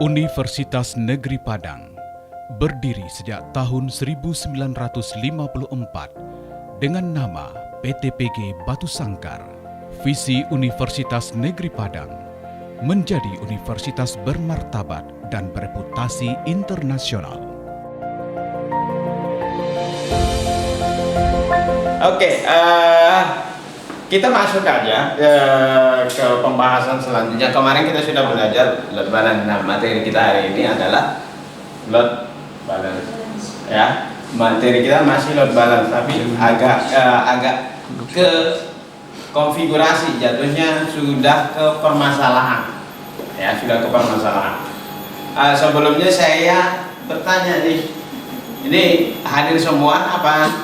Universitas Negeri Padang berdiri sejak tahun 1954 dengan nama PTPG Batu Sangkar. Visi Universitas Negeri Padang menjadi universitas bermartabat dan bereputasi internasional. Oke, kita masuk aja ke pembahasan selanjutnya. Kemarin kita sudah belajar load balance. Nah, materi kita hari ini adalah load balance. Ya, materi kita masih load balance, tapi agak ke konfigurasi, jatuhnya sudah ke permasalahan. Ya, sudah ke permasalahan. Sebelumnya saya bertanya nih, ini hadir semua apa?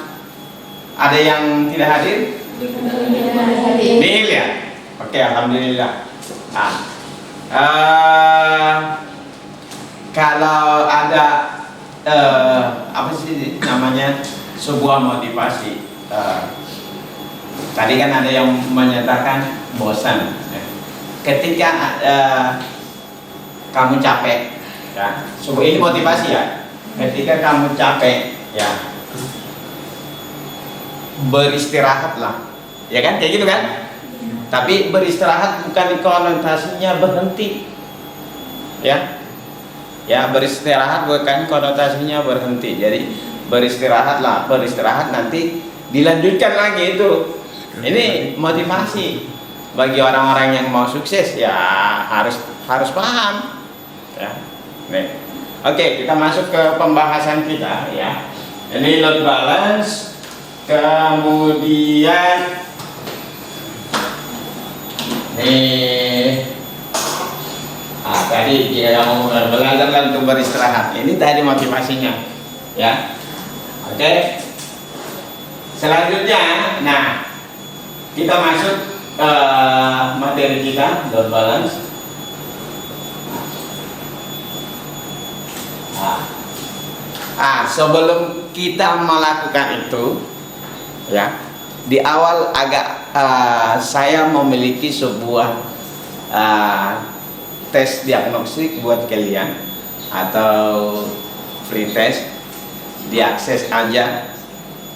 Ada yang tidak hadir? Nihil ya? Oke, alhamdulillah. Kalau ada apa sih namanya sebuah motivasi, tadi kan ada yang menyatakan bosan. Ketika kamu capek, ya, sebuah ini motivasi ya. Ketika kamu capek, ya, beristirahatlah, ya kan, kayak gitu kan. Tapi beristirahat bukan konotasinya berhenti, ya, beristirahat bukan konotasinya berhenti. Jadi beristirahatlah, beristirahat nanti dilanjutkan lagi itu. Ini motivasi bagi orang-orang yang mau sukses, ya harus paham, ya. Nih, oke, kita masuk ke pembahasan kita, ya. Ini load balance. Kemudian tadi dia mau belajar untuk beristirahat. Ini tadi motivasinya, ya. Oke. Selanjutnya, nah, kita masuk materi kita load balance. Sebelum kita melakukan itu, ya, di awal saya memiliki sebuah tes diagnostik buat kalian atau free test. Diakses aja,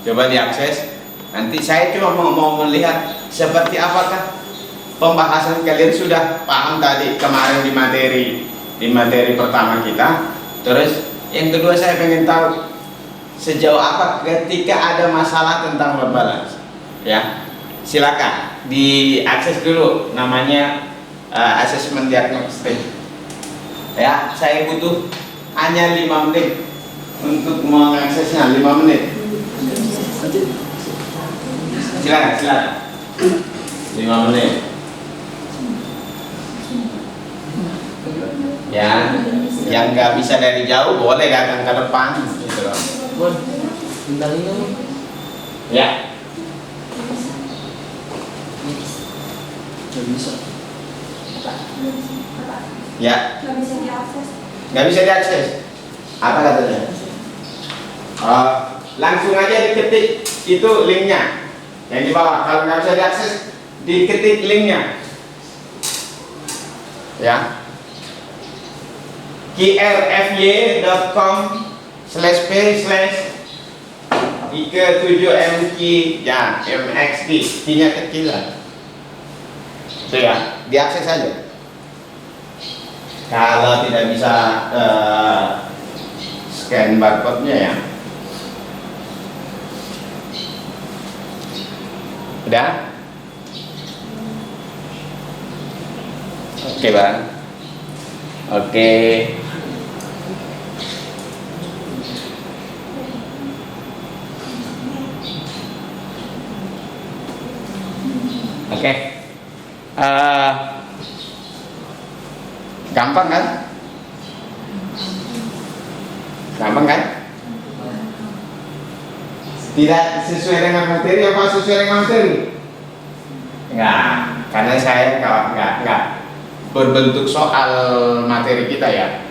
coba diakses. Nanti saya cuma mau melihat seperti apakah pembahasan kalian sudah paham tadi kemarin di materi pertama kita. Terus yang kedua, saya pengen tahu sejauh apa ketika ada masalah tentang load balance, ya. Silakan diakses dulu, namanya asesmen diagnostik, ya. Saya butuh hanya 5 menit untuk mengaksesnya. 5 menit, silakan 5 menit, ya. Yang nggak bisa dari jauh boleh datang ke depan, gitu loh. Ya. Ya. Nggak bisa diakses. Apa katanya? Langsung aja diketik itu linknya yang di bawah. Kalau nggak bisa diakses, diketik linknya. Ya. krfy.com/p/IKE7MQ, ya, MXD, nya kecilan. Itu ya, diakses saja. Kalau tidak bisa scan barcode-nya, ya. Udah? Oke, Bang. Oke. Oke. Gampang kan? Gampang kan? Tidak sesuai dengan materi apa sesuai dengan materi? Enggak, karena saya enggak berbentuk soal materi kita, ya.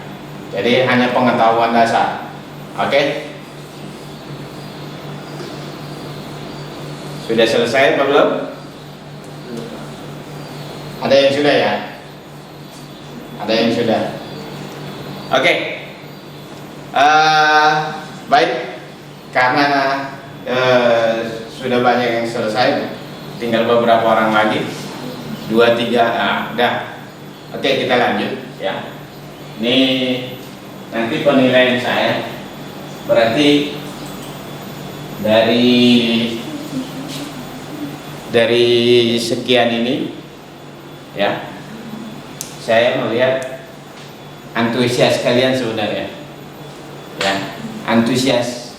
Jadi hanya pengetahuan dasar. Oke? Sudah selesai apa belum? Ada yang sudah, ya? Ada yang sudah? Oke. Baik, karena sudah banyak yang selesai, tinggal beberapa orang lagi, 2, 3, udah. Oke, kita lanjut ya. Ini nanti penilaian saya berarti dari sekian ini ya, saya melihat antusias kalian sebenarnya ya, antusias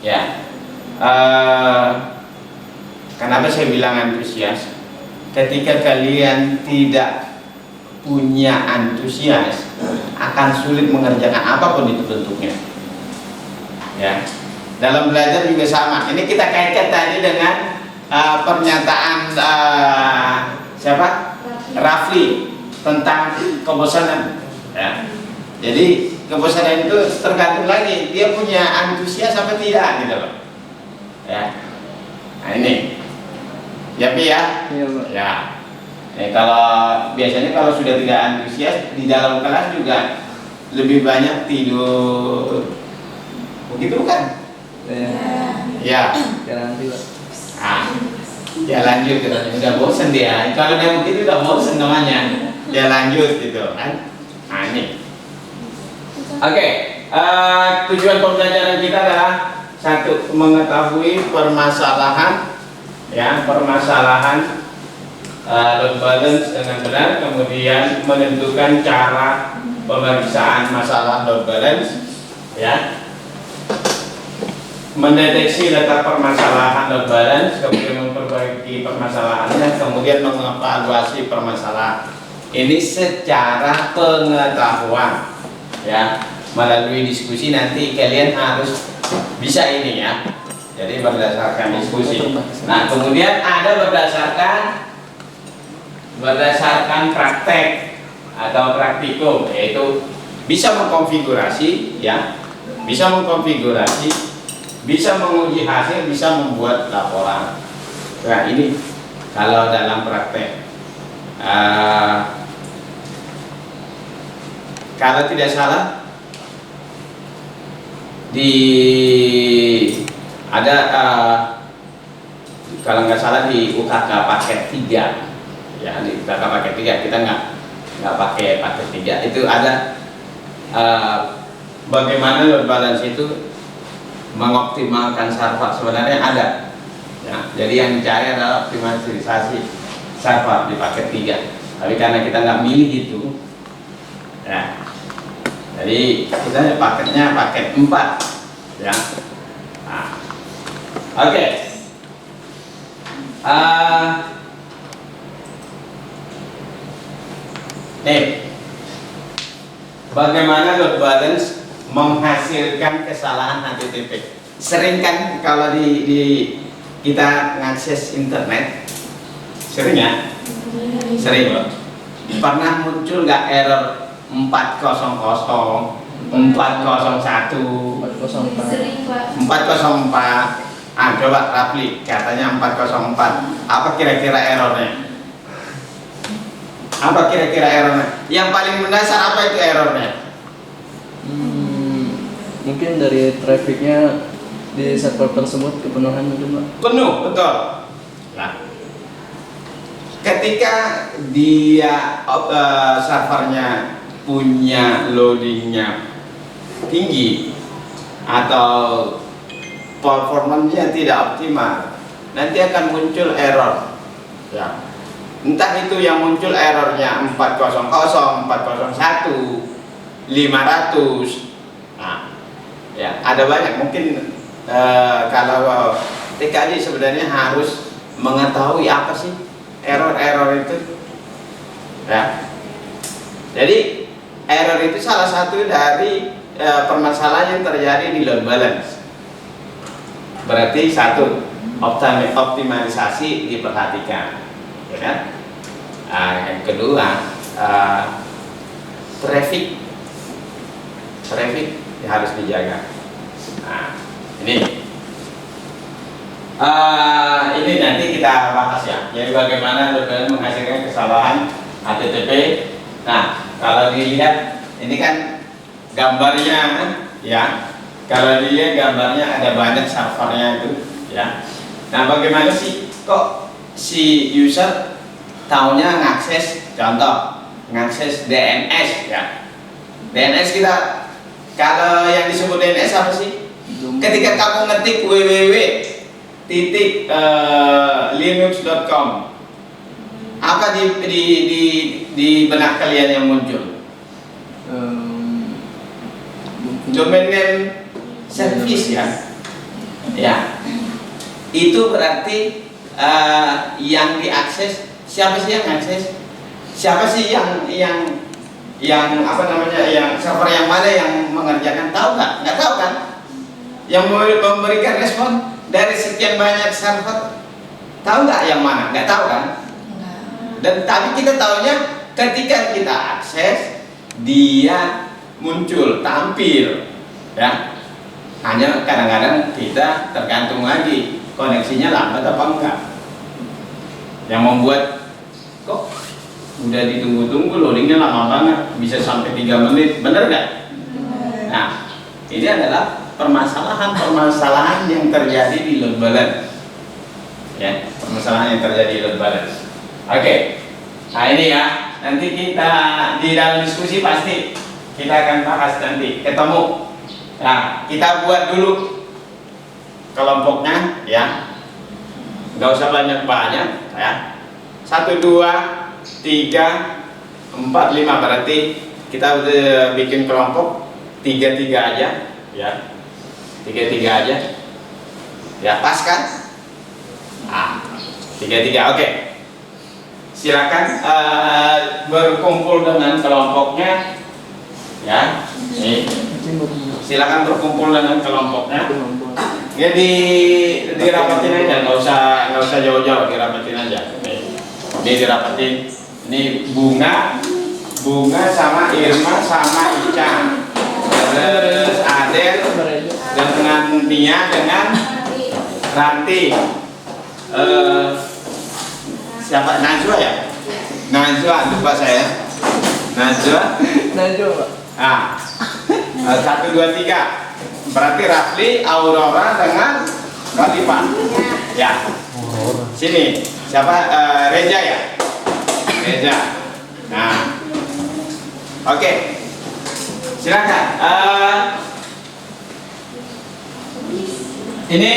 ya. Kenapa saya bilang antusias? Ketika kalian tidak punya antusias, akan sulit mengerjakan apapun itu bentuknya ya. Dalam belajar juga sama. Ini kita kaitkan tadi dengan pernyataan siapa? Rafli tentang kebosanan ya. Jadi kebosanan itu tergantung lagi dia punya antusias apa tidak gitu loh ya. Nah ini ya Pi ya. Iya, Pak. Ya. Kalau biasanya kalau sudah tidak antusias di dalam kelas juga lebih banyak tidur, begitu kan? Ya. Ya nanti, Pak. Ya lanjut gitu. Udah bosan dia. Kalau dia begitu udah bosan namanya. Ya lanjut gitu kan? Nah ini. Oke. Tujuan pembelajaran kita adalah satu, mengetahui permasalahan ya, permasalahan load balance dengan benar, kemudian menentukan cara pemeriksaan masalah load balance ya, mendeteksi letak permasalahan load balance, kemudian memperbaiki permasalahannya, kemudian mengevaluasi permasalahan ini secara pengetahuan ya. Melalui diskusi nanti kalian harus bisa ini ya, jadi berdasarkan diskusi. Nah kemudian ada berdasarkan praktek atau praktikum, yaitu bisa mengkonfigurasi ya, bisa mengkonfigurasi, bisa menguji hasil, bisa membuat laporan. Nah ini kalau dalam praktek. Kalau tidak salah kalau nggak salah di UKK paket 3 ya, di UKK paket 3 kita nggak pakai paket 3 itu ada bagaimana load balance itu mengoptimalkan server, sebenarnya ada ya, jadi yang dicari adalah optimalisasi server di paket 3, tapi karena kita nggak milih itu ya, jadi kita paketnya paket 4 ya. Nah, oke. Nih, bagaimana load balance menghasilkan kesalahan HTTP? Sering kan kalau di kita ngakses internet, sering ya? Sering loh. Pernah muncul nggak error 400, 401, 404? Coba Rafli, katanya 404. Apa kira-kira errornya? Apa kira-kira errornya? Yang paling mendasar apa itu errornya? Mungkin dari trafficnya di server tersebut kepenuhan mungkin, Pak. Penuh, betul. Nah, ketika dia servernya punya loadingnya tinggi atau performanya tidak optimal, nanti akan muncul error ya. Entah itu yang muncul errornya 400, 401, 500. Nah, ya ada banyak. Mungkin kalau TKJ sebenarnya harus mengetahui apa sih error-error itu ya. Jadi error itu salah satu dari permasalahan yang terjadi di load balance. Berarti satu, optimalisasi diperhatikan ya kan? Yang kedua, traffic harus dijaga. Nah, ini nanti kita bahas ya. Jadi bagaimana load balance menghasilkan kesalahan HTTP. Nah, kalau dilihat ini kan gambarnya ya. Kalau dia gambarnya ada banyak servernya itu ya. Nah, bagaimana sih kok si user taunya ngakses, contoh ngakses DNS ya. DNS kita, kalau yang disebut DNS apa sih? Ketika kamu ngetik www.linux.com, apa di benak kalian yang muncul? Domain name service ya. Ya. Itu berarti yang diakses, siapa sih yang akses? Siapa sih yang apa namanya, yang server yang mana yang mengerjakan, tahu nggak? Nggak tahu kan? Yang memberikan respon dari sekian banyak server, tahu nggak yang mana? Nggak tahu kan? Dan tapi kita tahunya ketika kita akses, dia muncul, tampil ya. Hanya kadang-kadang kita tergantung lagi koneksinya lambat apa enggak, yang membuat kok udah ditunggu-tunggu loadingnya lama banget, bisa sampai 3 menit, bener nggak? Nah, ini adalah permasalahan yang terjadi di load balance ya, permasalahan yang terjadi di load balance. Oke, nah ini ya, nanti kita di dalam diskusi pasti kita akan bahas nanti ketemu. Nah, kita buat dulu kelompoknya ya, nggak usah banyak-banyak ya. 1, 2, 3, 4, 5, berarti kita udah bikin kelompok 3-3 aja ya, 3-3 aja ya, pas kan? 3-3, oke. Silakan berkumpul dengan kelompoknya ya. Nih. Silakan berkumpul dengan kelompoknya. Ya, dirapatin aja, nggak usah jauh-jauh, dirapatin aja. Ini dirapatin. Ini bunga sama Irma sama Ica. Terus Adel dengan Nia dengan Ranti. Siapa? Najwa ya? Najwa, lupa saya. Najwa, Pak. 1, 2, 3. Berarti Rafli, Aurora dengan Rafifah. Ya. Sini. Siapa? Reja ya? Reja. Nah. Oke. Silakan. Ini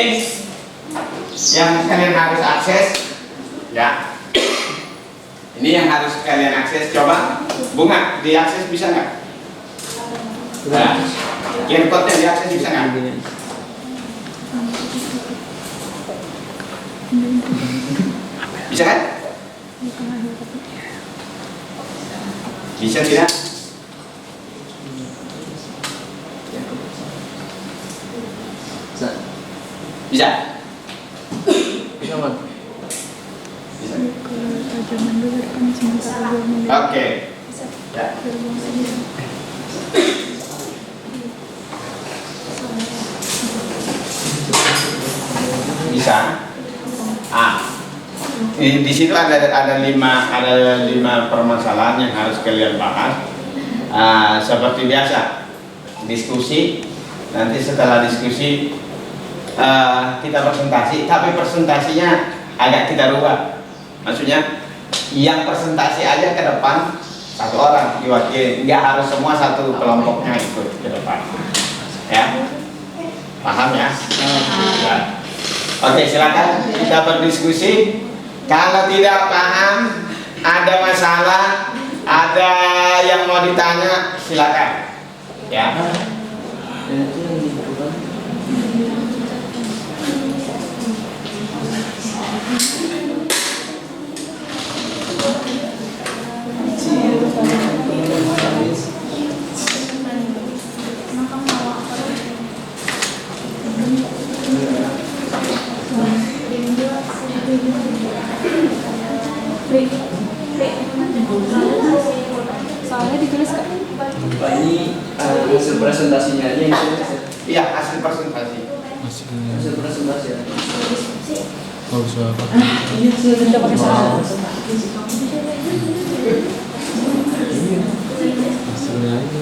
yang kalian harus akses ya. Ini yang harus kalian akses. Coba Bunga diakses bisa nggak? Nah, QR code-nya diakses bisa nggak? Bisa kan? Bisa tidak? Bisa. Bisa kan? Bisa. Oke. Ya. Bisa. Di situ ada 5 permasalahan yang harus kalian bahas. Seperti biasa, diskusi. Nanti setelah diskusi kita presentasi, tapi presentasinya agak kita rubah. Maksudnya yang presentasi aja ke depan 1 orang diwakili, nggak harus semua satu kelompoknya ikut ke depan. Ya, paham ya? Ya. Oke, silakan kita berdiskusi. Kalau tidak paham, ada masalah, ada yang mau ditanya, silakan. Ya. Soalnya ditulis kak. Ini hasil presentasinya aja yang ditulis ya? Iya, hasil presentasi. Hasil presentasi ya? Nggak usah apa. Iya, sudah pakai salah. Hasilnya ini.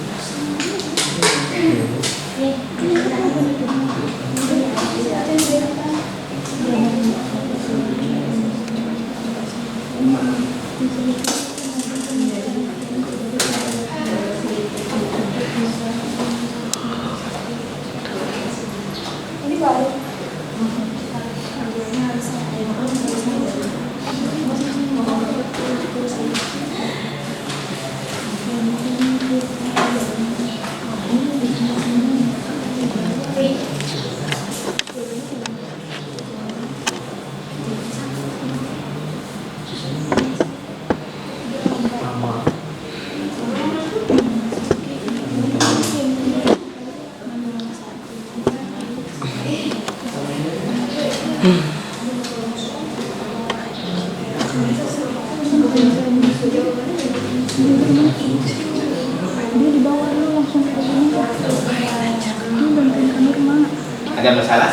Dia dibawa dulu langsung ke sini. Ini bantuin ke Nurma. Ada masalah?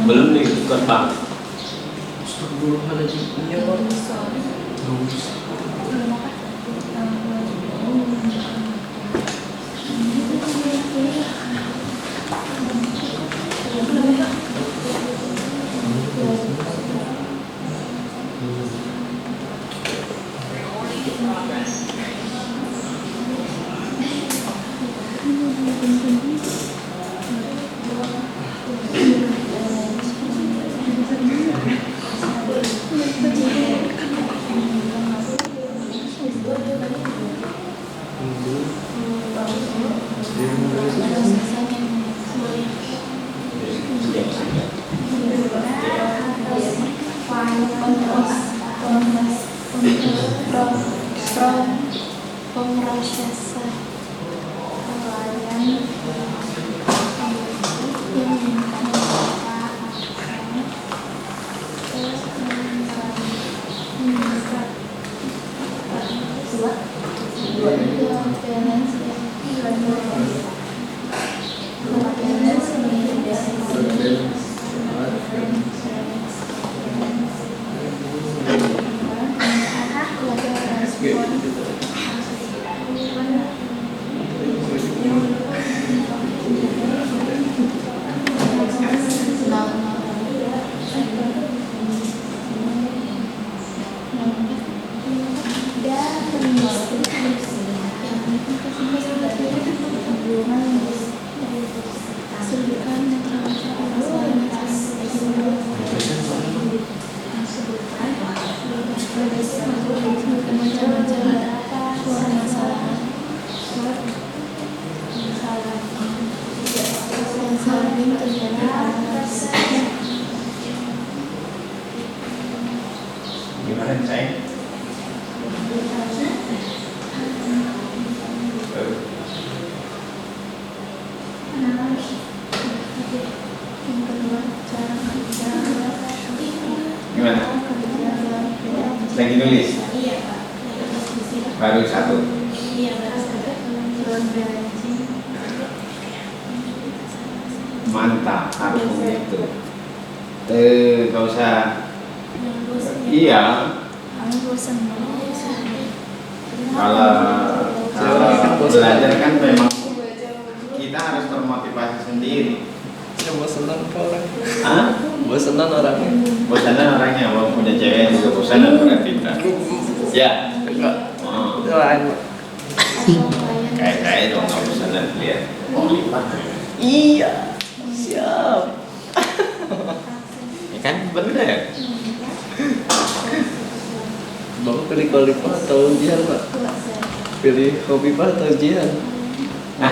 Belum diikut Pak. Astagfirullahaladzim. Iya Pak. Terus. Gimana saya? Gimana? Lagi nulis? Baru satu. Mantap, harus begitu. Gak usah. Iya. Kalau belajar kan memang kita harus termotivasi sendiri. Ya bosanan ke orang. Hah? Bosanan orangnya. Bosanan orangnya, mau punya cewek juga bosanan berarti kita. Ya. Enggak. Oh. Itu lain Pak. Kayak dong nggak bosanan lihat. Oh lipat. Iya. Siap. Ya kan bener. Bapak pilih Khalifah atau Jihan Pak? Pilih Khofifah atau Jihan? Nah,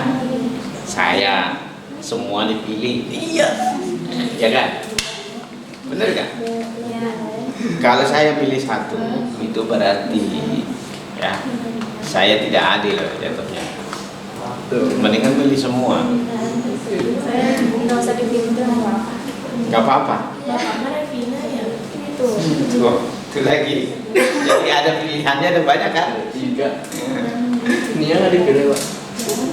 saya semua dipilih. Iya. Ya kan? Bener kan? Kalau saya pilih satu, itu berarti ya saya tidak adil jatuhnya. Mendingan pilih semua. Nggak usah dipilih dong. Gak apa-apa. Tuh, itu lagi. Jadi ada pilihannya, ada banyak kan? 3. Nia nggak dipilih Pak.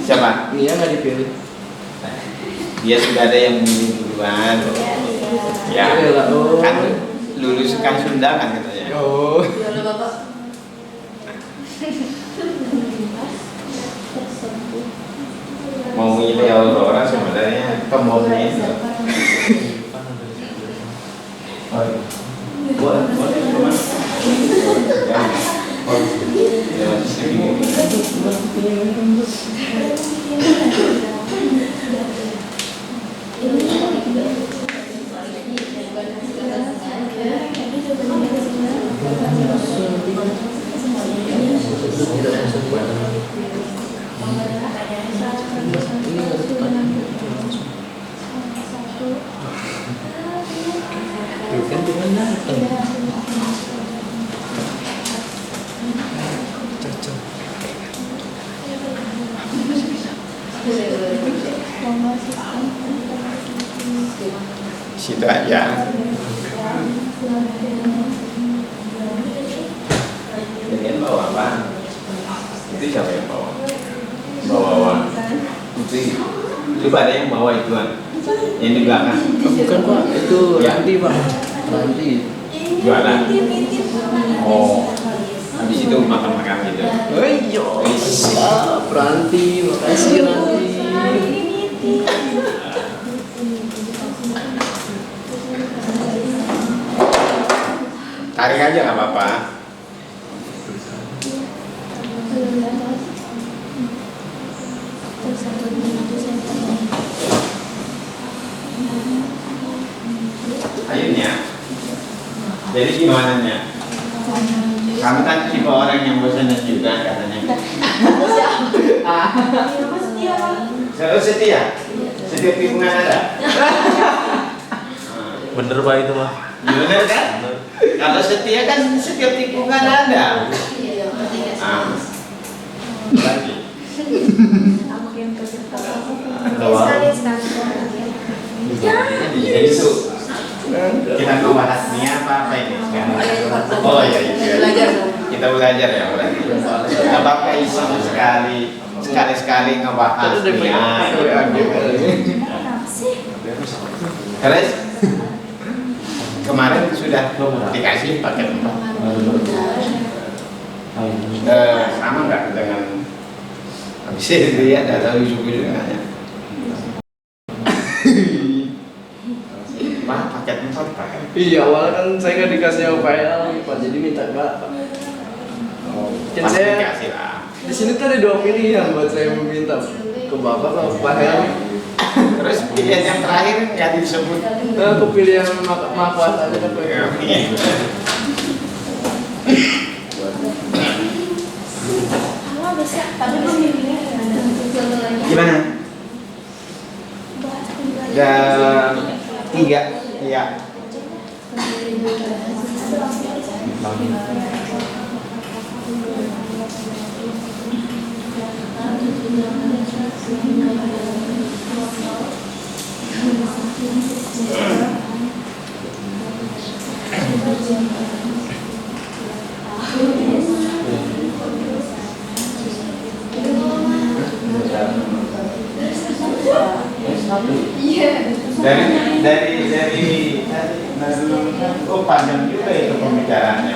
Siapa? Nia nggak dipilih. Dia sudah ada yang milih duluan. Ya, Oh. kan lulus kan Sunda kan katanya. Oh. Mau milih Aurora sebenarnya pembohongnya itu. Boleh, boleh, Kan dengan datang. Cocok. Situ aja. Kalian bawa apa? Itu siapa yang bawa? Bawa. Itu ada yang bawa ituan. Yang di belakang. Bukan Pak, itu Ya. Ranti Pak. Ranti. Jualan. Oh. Habis itu makan-makan gitu. Ayo, siap Ranti, makasih Ranti. Tarik aja nggak apa-apa. Akhirnya. Jadi gimana nya? Kamu kan tipe orang yang bosan juga katanya. Selalu setia. Setiap hubungan ada. Bener Pak itu mah. Benar kan? Kalau setia kan setiap tikungan ada. Lagi. Jadi itu kita mau bahas ini apa ini sekarang? Oh iya. Kita belajar ya berarti. Apakah isu sekali ngebahas Nia? Terus kemarin sudah dikasih paket 4. Sama nggak dengan habis itu ya ada tahu juga dengannya. Pak paket 4 Pak. Iya, awalnya kan saya nggak dikasih OPL, Pak, jadi minta Bapak. Kan Pasti saya dikasih lah. di sini tuh ada 2 pilihan buat saya meminta ke Bapak atau OPL. Terus pilihan yang terakhir nggak disebut. Aku pilih yang maha kuasa aja kan Pak. Gimana? Dan 3 ya. Dari oh panjang juga itu pembicaraannya.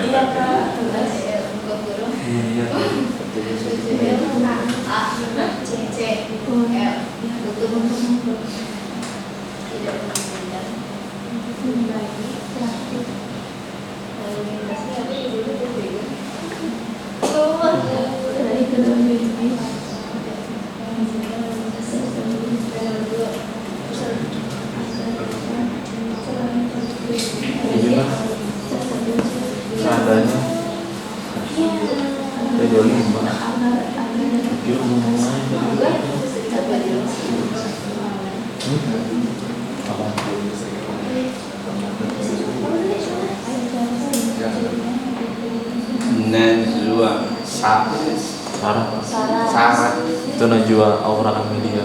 Seadanya. Ada 25. Dia ngomong aja. Apa? Najwa Sarah. Sarah. Itu Najwa Aura Amelia.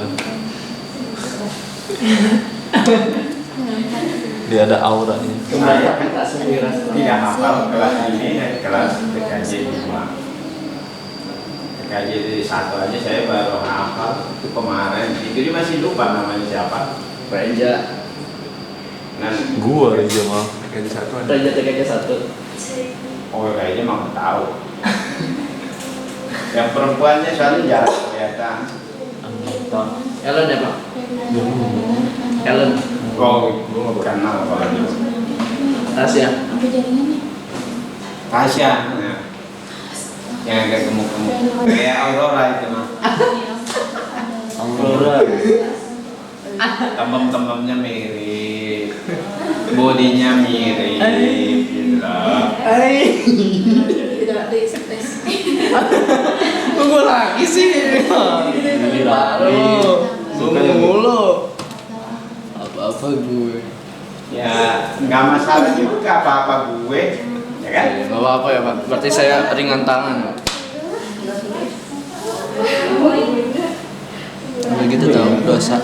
Dia ada auranya. Saya tak sendiri. tidak hafal kelas ini kelas TKJ 5. TKJ 1 aja saya baru hafal itu kemarin. Itu dia masih lupa namanya siapa. Reja. Nah, Gua aja mah. Reja TKJ 1. oh kayaknya mau tahu. Yang perempuannya soalnya jarang kelihatan. Anggota. Ellen ya Pak? Ellen. Oh, gue nggak kenal kalau itu. Tasya. Apa jaringannya? Tasya, nah. Yang agak gemuk-gemuk, kayak Aurora itu mah. Aurora. Tembem-tembemnya mirip, bodinya mirip, gitu loh. nggak di space. Tunggu lagi sih. Ini lagi. Suka mulu. Apa-apa gue. Ya nggak masalah juga apa-apa gue, ya kan? Nggak apa-apa ya Pak. Berarti saya ringan tangan. Kalau gitu tahu dosa.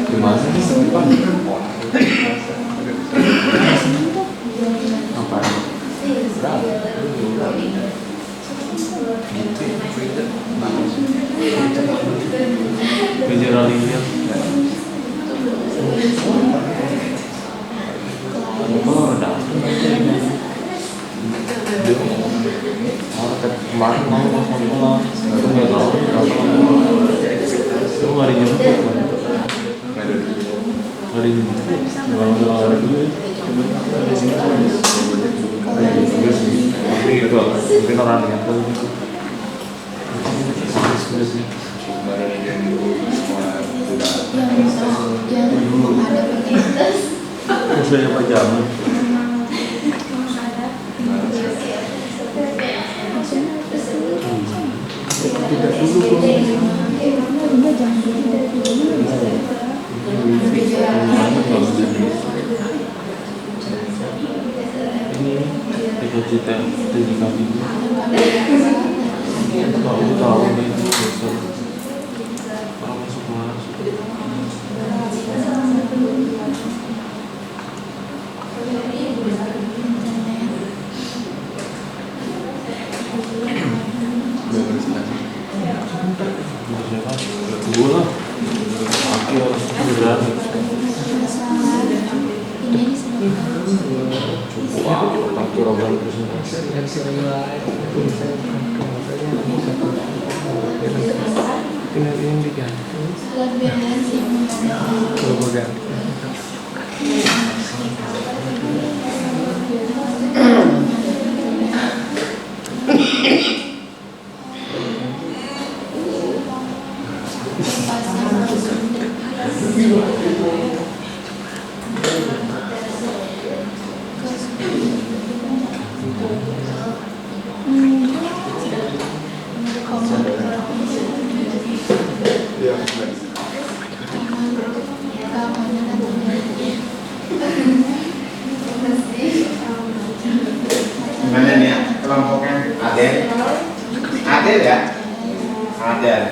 Gimana nih? Apa? Kejar lihat. Oh, datang aja ini. Kemarin mau ngomong, aku nggak tahu kamu nggak dijemput kan? Nggak dijemput, nggak ada dulu. Mungkin orang yang tahu gitu. Sudah pajangan. Ini cita-cita tinggi kami. Tahu nih orang masuk bola akhir berani wow akhir obrolan presentasi ini diganti Gimana nih ya kelompoknya? Adel? Adel ya? Adel.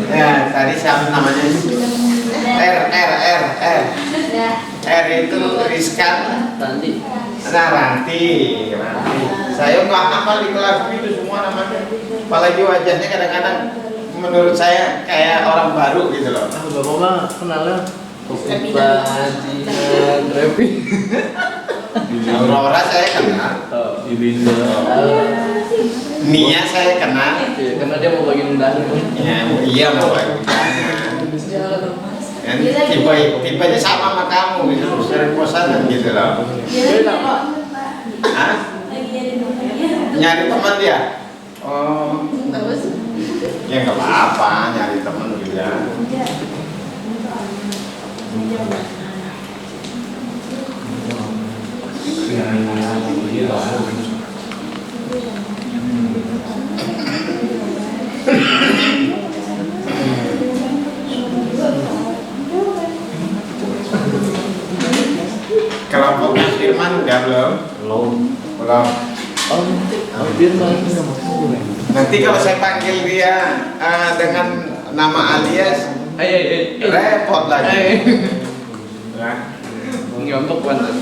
Ya tadi siapa namanya? R. R itu Rizkan. Ranti. Nah Ranti. Saya nggak hafal di kelas itu semua namanya. Apalagi wajahnya kadang-kadang menurut saya kayak orang baru gitu loh. Bapak mah kenalnya Bajingan Repi. Aurora saya kenal. Ilinda. Nia saya kenal. Iya, karena dia mau bagi undangan. Ya, iya mau bagi undangan. Kan tipenya sama sama kamu gitu, sering bosan gitu loh. Hah? Nyari teman dia? Oh, ya nggak apa-apa, nyari teman juga. Kelompoknya Firman udah belum? Belum. Belum. Oh, Firman. Nanti kalau saya panggil dia dengan nama alias, repot lagi. Ya. Ngambek banget.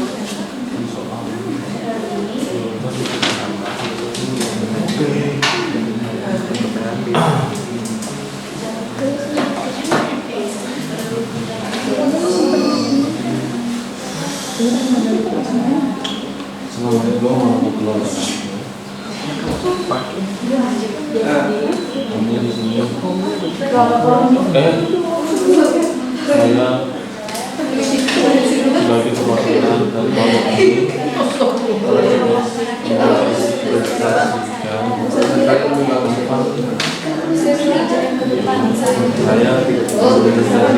Selama itu mau keluar. Kamu di sini. Saya sebagai perwakilan dari Bapak ini saya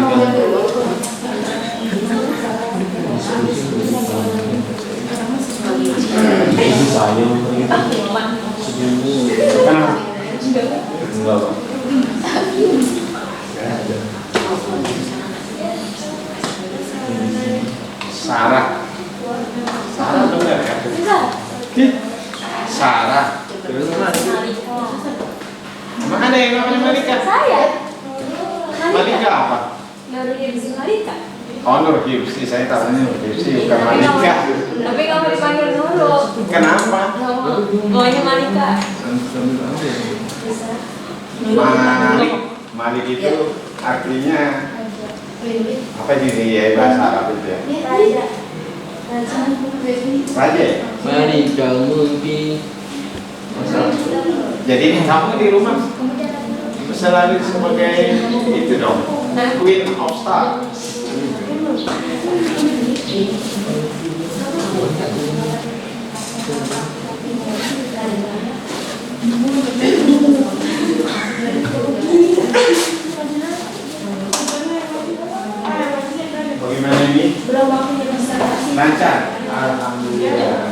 Sarah. Sarah benar ya? Sarah. Emang ada yang namanya Malika? Saya. Malika apa? Nurul Hibzi Malika. Oh, Nur Hibzi, saya tahunya Nur Hibzi bukan Malika. Tapi nggak mau dipanggil Nurul. Kenapa? Maunya Malika. Malik itu artinya apa di bahasa Arab itu ya? Raja ya? Malika Mulki. Jadi kamu di rumah selalu sebagai itu dong, Queen of Star. Bagaimana ini? Lancar? Alhamdulillah.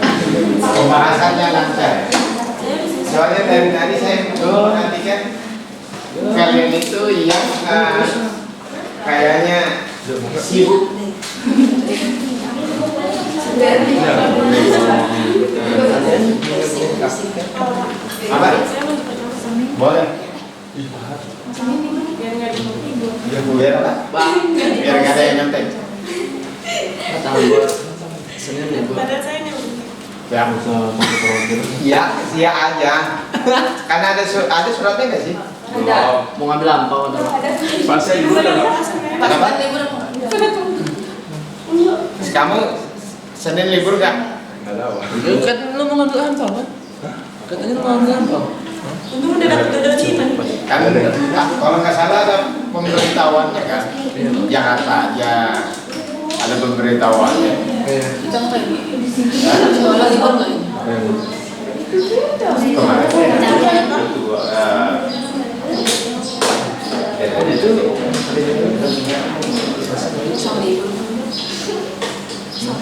Pembahasannya lancar. Soalnya dari tadi saya perhatikan kalian itu yang kayaknya sibuk. Apa? Boleh. Biar apa? Biar nggak ada yang nyontek. Tahu buat Senin libur. Ya, iya, iya aja. Karena ada suratnya nggak sih? Ada. Mau ngambil lampau atau apa? Pasti dulu kan? Kenapa? Kamu Senin libur nggak? Nggak tahu. Kan lu mau ngambil lampau kan? Katanya lu mau ngambil lampau. Kan kalau nggak salah ada pemberitahuannya kan? Jakarta aja ada pemberitahuannya. Kemarin itu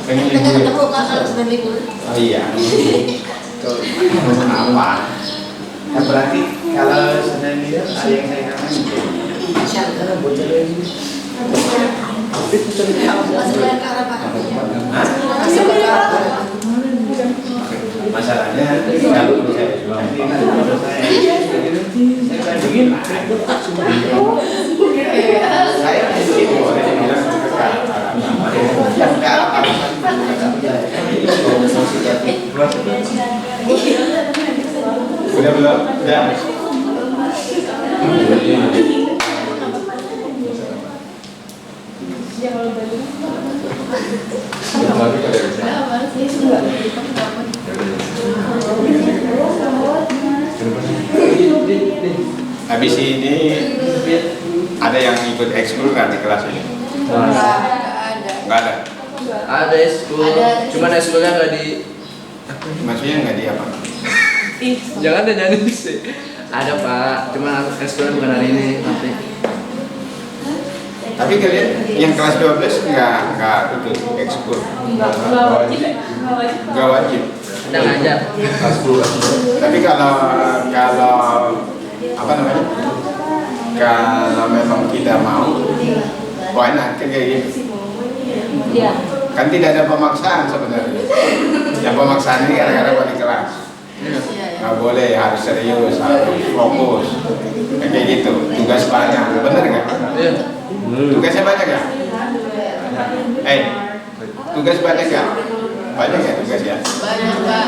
pengen libur. Oh iya. Apa? Nah, berarti kalau Senin itu ada yang saya masalahnya kalau saya udah belum? Udah. Habis ini ada yang ikut ekskul nggak di kelas ini? Nggak ada. Ada ekskul, cuman ekskulnya nggak di. Maksudnya nggak di apa? Jangan deh nyanyi sih. Ada pak, cuma ekskulnya bukan hari ini nanti. Tapi kalian yang kelas 12 nggak ikut ekskul? Nggak wajib. Kita ngajar. Tapi kalau apa namanya? Kalau memang tidak mau, why not? Kan kayak gitu. Iya. Kan tidak ada pemaksaan sebenarnya. Yang pemaksaan ini gara-gara wali kelas. Nggak boleh, harus serius, harus fokus. Kayak gitu. Tugas banyak, bener nggak? Iya. Tugasnya banyak nggak? Tugas banyak nggak? Banyak ya tugasnya? Banyak Pak.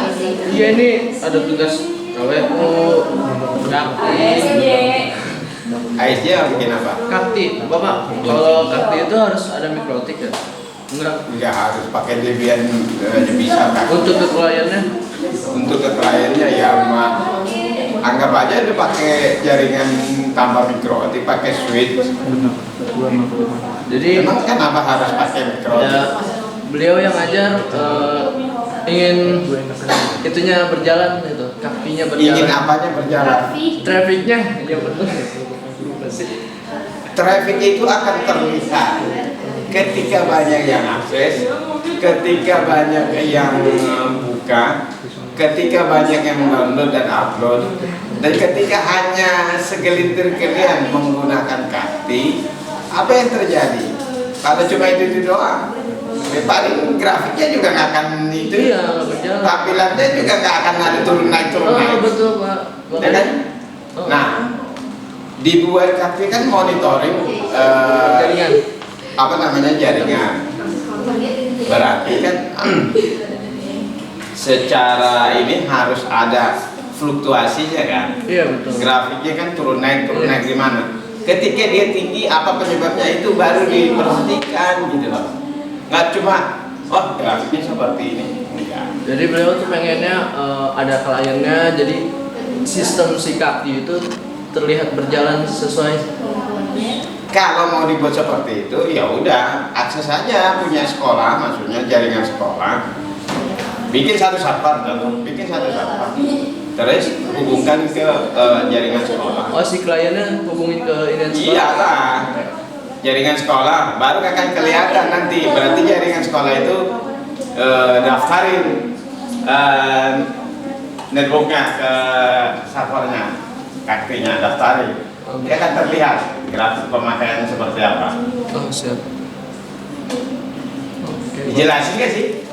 Iya ini ada tugas KWU, Kakti. ASJ yang bikin apa? Kakti, Bapak. Kalau Kakti itu harus ada mikrotik ya? Enggak. Nggak harus pakai Debian bisa kan? Untuk ke kliennya? Untuk ke kliennya ya Anggap aja itu pakai jaringan tambah mikro, pakai switch. Jadi Emang kenapa harus pakai mikro? ya, beliau yang ngajar ingin itunya berjalan itu, kakinya Ingin berjalan. apanya berjalan? Trafficnya, ya betul. Traffic itu akan terlihat ketika banyak yang akses, ketika banyak yang buka, ketika banyak yang download dan upload, dan ketika hanya segelintir kalian menggunakan kartu, apa yang terjadi? Kalau cuma itu doang, ya paling grafiknya juga nggak akan itu, Iya, nggak berjalan. tampilannya juga nggak akan ada turun naik. Oh betul Pak. Ya kan? Oh. Nah, dibuat kartu kan monitoring Jaringan. apa namanya jaringan. Berarti kan secara ini harus ada fluktuasinya kan. Iya betul. Grafiknya kan turun naik gimana? Ketika dia tinggi, apa penyebabnya itu baru diperhatikan gitu loh. Nggak cuma oh grafiknya seperti ini. Enggak. Jadi beliau tuh pengennya ada kliennya, jadi sistem si kaki itu terlihat berjalan sesuai. Kalau mau dibuat seperti itu, ya udah akses aja punya sekolah, maksudnya jaringan sekolah. Bikin satu server, terus hubungkan ke jaringan sekolah. Oh si kliennya hubungin ke ini sekolah. Iyalah, jaringan sekolah baru akan kelihatan nanti. Berarti jaringan sekolah itu daftarin networknya ke servernya, kartunya daftarin. Dia akan terlihat grafik pemakaiannya seperti apa. Oh siap. Oke. Dijelasin nggak sih?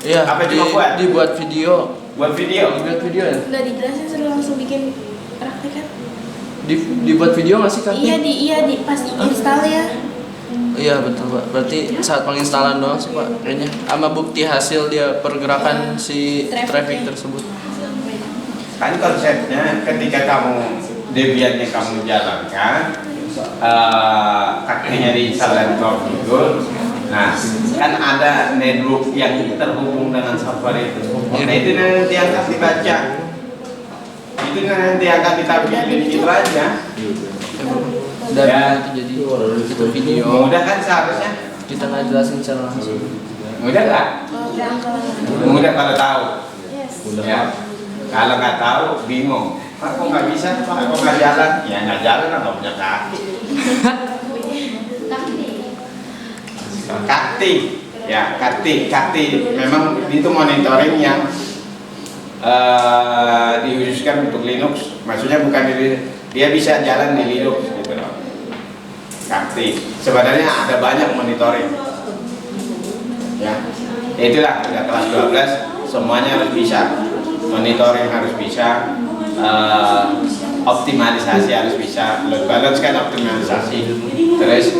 Iya. Apa cuma buat? Dibuat video. Buat video. Dibuat video ya? Nggak dijelasin, suruh langsung bikin praktekan. Dibuat video nggak sih kaki? Iya di pas install ya. Iya betul Pak. Berarti saat penginstalan doang sih Pak kayaknya. Sama bukti hasil dia pergerakan si traffic tersebut. Kan konsepnya ketika kamu Debiannya kamu jalankan, kakinya diinstal dan konfigur. Nah, kan ada network yang terhubung dengan server itu. Nah, itu nanti akan dibaca. Itu nanti akan ditampilin gitu aja. Dan Ya. itu jadi itu video. Mudah kan seharusnya? Kita nggak jelasin secara langsung. Mudah nggak? Mudah kalau tahu. Ya. Kalau nggak tahu, bingung. Pak kok nggak bisa? Pak kok nggak jalan? Ya nggak jalan lah, nggak punya kaki. Karti memang itu monitoring yang dikhususkan untuk Linux. Maksudnya bukan dia bisa jalan di Linux gitu loh. Karti sebenarnya ada banyak monitoring. Ya, itulah udah kelas 12 semuanya harus bisa, monitoring harus bisa, optimalisasi harus bisa, load balance kan optimalisasi, terus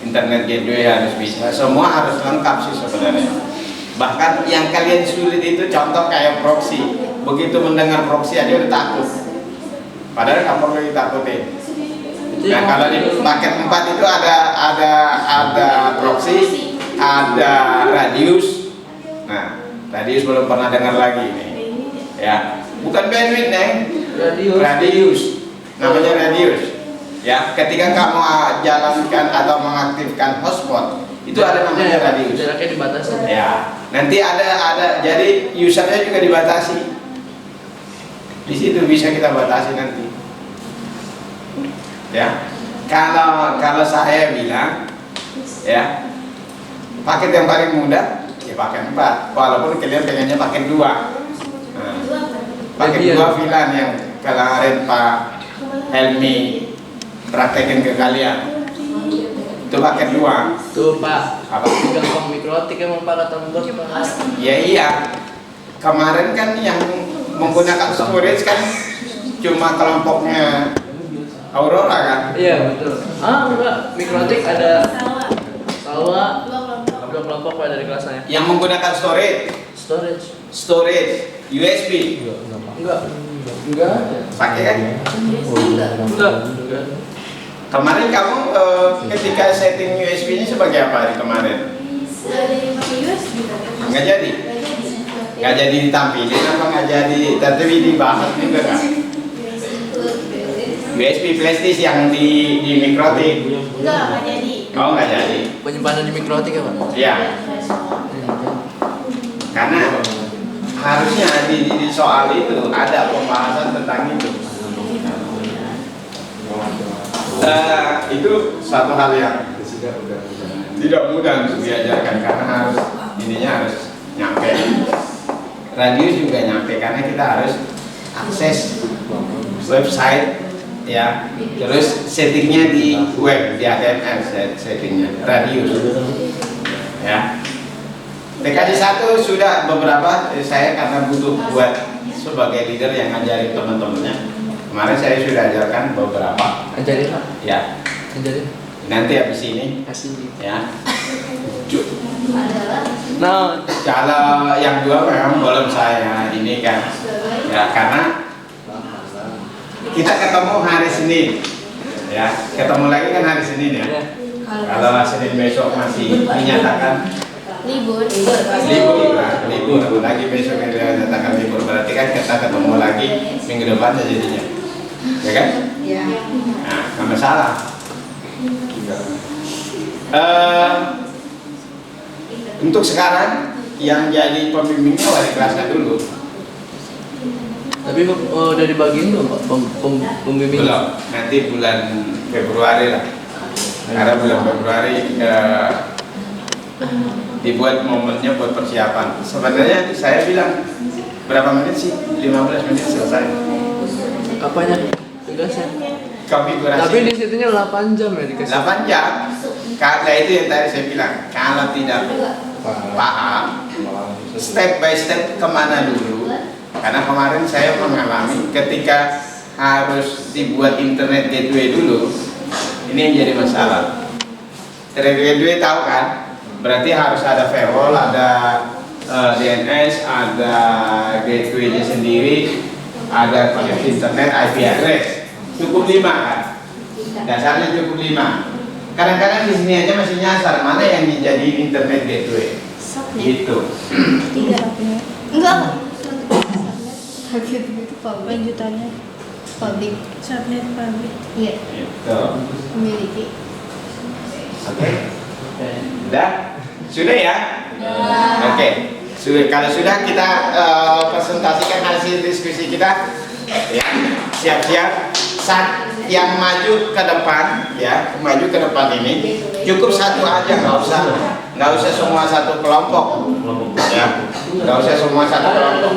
internet gateway harus bisa, semua harus lengkap sih sebenarnya. Bahkan yang kalian sulit itu contoh kayak proxy, begitu mendengar proxy aja udah takut, padahal nggak perlu ditakutin. Nah kalau di paket 4 itu ada proxy, ada radius. Nah radius belum pernah dengar lagi nih, ya bukan bandwidth neng, radius, namanya radius. Ya ketika kamu jalankan atau mengaktifkan hotspot itu ada namanya radius. Jaraknya dibatasi. Ya nanti ada jadi usernya juga dibatasi. Di situ bisa kita batasi nanti. Ya kalau saya bilang ya paket yang paling mudah ya paket 4, walaupun kalian pengennya paket 2. Nah, paket 2 VLAN yang kemarin Pak Helmi praktekin ke kalian itu paket 2. Tuh Pak, Apa? gampang mikrotik emang Pak kata Mbak. Ya iya, kemarin kan yang menggunakan storage kan cuma kelompoknya Aurora kan. Iya betul. Enggak, mikrotik ada Salwa, dua kelompok Pak dari kelasnya. Yang menggunakan storage USB Enggak. pakai kan. Enggak. Kemarin kamu ketika setting USB nya sebagai apa hari kemarin? Nggak jadi. nggak jadi ditampilin apa nggak jadi tapi dibahas juga kan? USB flash disk yang di mikrotik. Enggak jadi. Oh nggak jadi. Penyimpanan di mikrotik ya Pak? Iya. Karena harusnya di soal itu ada pembahasan tentang itu. Itu satu hal yang tidak mudah untuk diajarkan karena harus nyampe. Radius juga nyampe karena kita harus akses website ya. Terus settingnya di web di HTML settingnya radius ya. TKJ 1 sudah beberapa saya karena butuh buat sebagai leader yang ngajarin teman-temannya. Kemarin saya sudah ajarkan beberapa. Ajarin Pak? Ya. Ajarin. Nanti habis ini Kasih. ya. Nah, Kalau yang dua memang belum saya ini kan. Ya karena kita ketemu hari Senin. Ya, ketemu lagi kan hari Senin ya. Kalau Senin besok masih dinyatakan Libur. libur lagi besok yang dinyatakan libur berarti kan kita ketemu lagi minggu depan jadinya. Ya kan? Iya. Nah, nggak masalah. Untuk sekarang yang jadi pembimbingnya wali kelasnya dulu. tapi udah dibagiin belum Pak pembimbing? Belum, nanti bulan Februari lah. Karena bulan Februari dibuat momennya buat persiapan. Sebenarnya saya bilang berapa menit sih? 15 menit selesai. Apanya? Tugasnya? Konfigurasi. Tapi di situnya 8 jam ya dikasih. 8 jam. Karena itu yang tadi saya bilang, kalau tidak paham, step by step kemana dulu. Karena kemarin saya mengalami ketika harus dibuat internet gateway dulu, ini yang jadi masalah. Internet gateway tahu kan? Berarti harus ada firewall, ada DNS, ada gateway-nya sendiri, ada koneksi internet, IP address. Cukup 5 kan? Dasarnya cukup 5. Kadang-kadang di sini aja masih nyasar mana yang jadi internet gateway. Gitu. Enggak. Gitu publik. Lanjutannya Publik. subnet public. Iya. Gitu. Memiliki. Oke. Sudah? Sudah ya? Oke. Sudah. Kalau sudah kita presentasikan hasil diskusi kita. Ya. Siap-siap. Saat yang maju ke depan, ya, maju ke depan ini cukup satu aja, nggak usah semua satu kelompok, ya, nggak usah semua satu kelompok,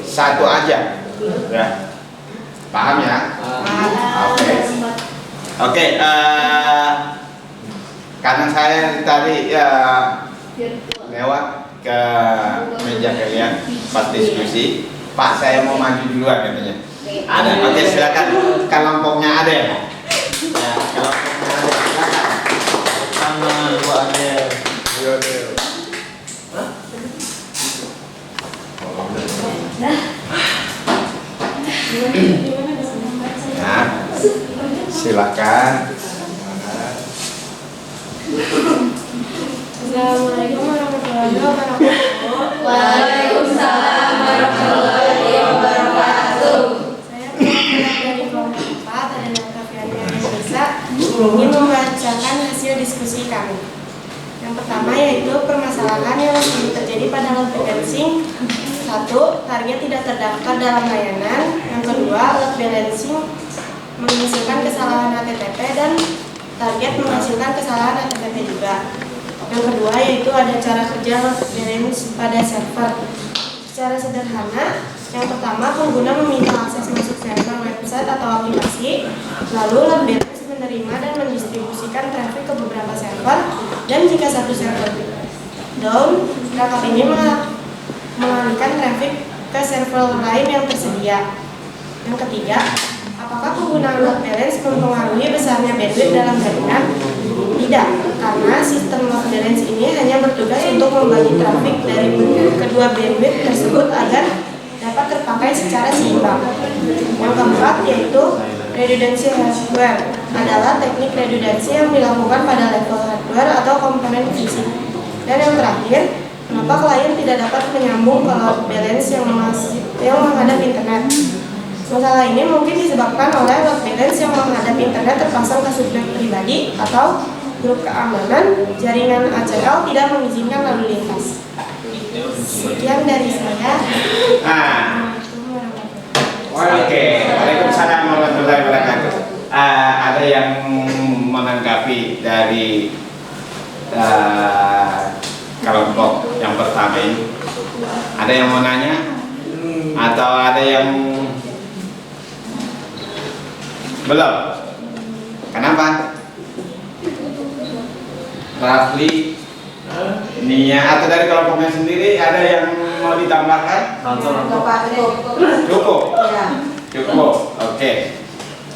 satu aja, ya, paham ya? Oke, karena saya tadi lewat ke meja kalian pas diskusi, Pak saya mau maju duluan katanya. Ada, oke silakan. Kelompoknya ada ya? Ya, kelompoknya ada. Silakan. Sama Bu Adel. Ya, silakan. Assalamualaikum warahmatullahi wabarakatuh. Waalaikumsalam warahmatullahi wabarakatuh. Saya dari kelompok 4 ada Natafiani Anissa ingin membacakan hasil diskusi kami. Yang pertama yaitu permasalahan yang terjadi pada load balancing. 1. Target tidak terdaftar dalam layanan. Yang kedua, load balancing menghasilkan kesalahan HTTP dan target menghasilkan kesalahan HTTP juga. Yang kedua yaitu ada cara kerja load balance pada server. Secara sederhana, yang pertama pengguna meminta akses masuk server website atau aplikasi, lalu load balance menerima dan mendistribusikan traffic ke beberapa server, dan jika satu server down, perangkat ini mengalihkan traffic ke server lain yang tersedia. Yang ketiga, apakah penggunaan load balance mempengaruhi besarnya bandwidth dalam jaringan? Tidak, karena sistem load balance ini hanya bertugas untuk membagi trafik dari kedua bandwidth tersebut agar dapat terpakai secara seimbang. Yang keempat yaitu redundancy hardware adalah teknik redundancy yang dilakukan pada level hardware atau komponen fisik. Dan yang terakhir, Kenapa klien tidak dapat menyambung ke load balance yang menghadap internet? Masalah ini mungkin disebabkan oleh load balance yang menghadap internet terpasang ke subnet pribadi atau grup keamanan jaringan ACL tidak mengizinkan lalu lintas. Sekian dari saya. Oke, Waalaikumsalam warahmatullahi wabarakatuh. Ada yang menanggapi dari kelompok yang pertama ini? Ada yang mau nanya? Atau ada yang belum? Kenapa? Rafli, Nia, atau dari kelompoknya sendiri ada yang mau ditambahkan? Cukup? Cukup, oke.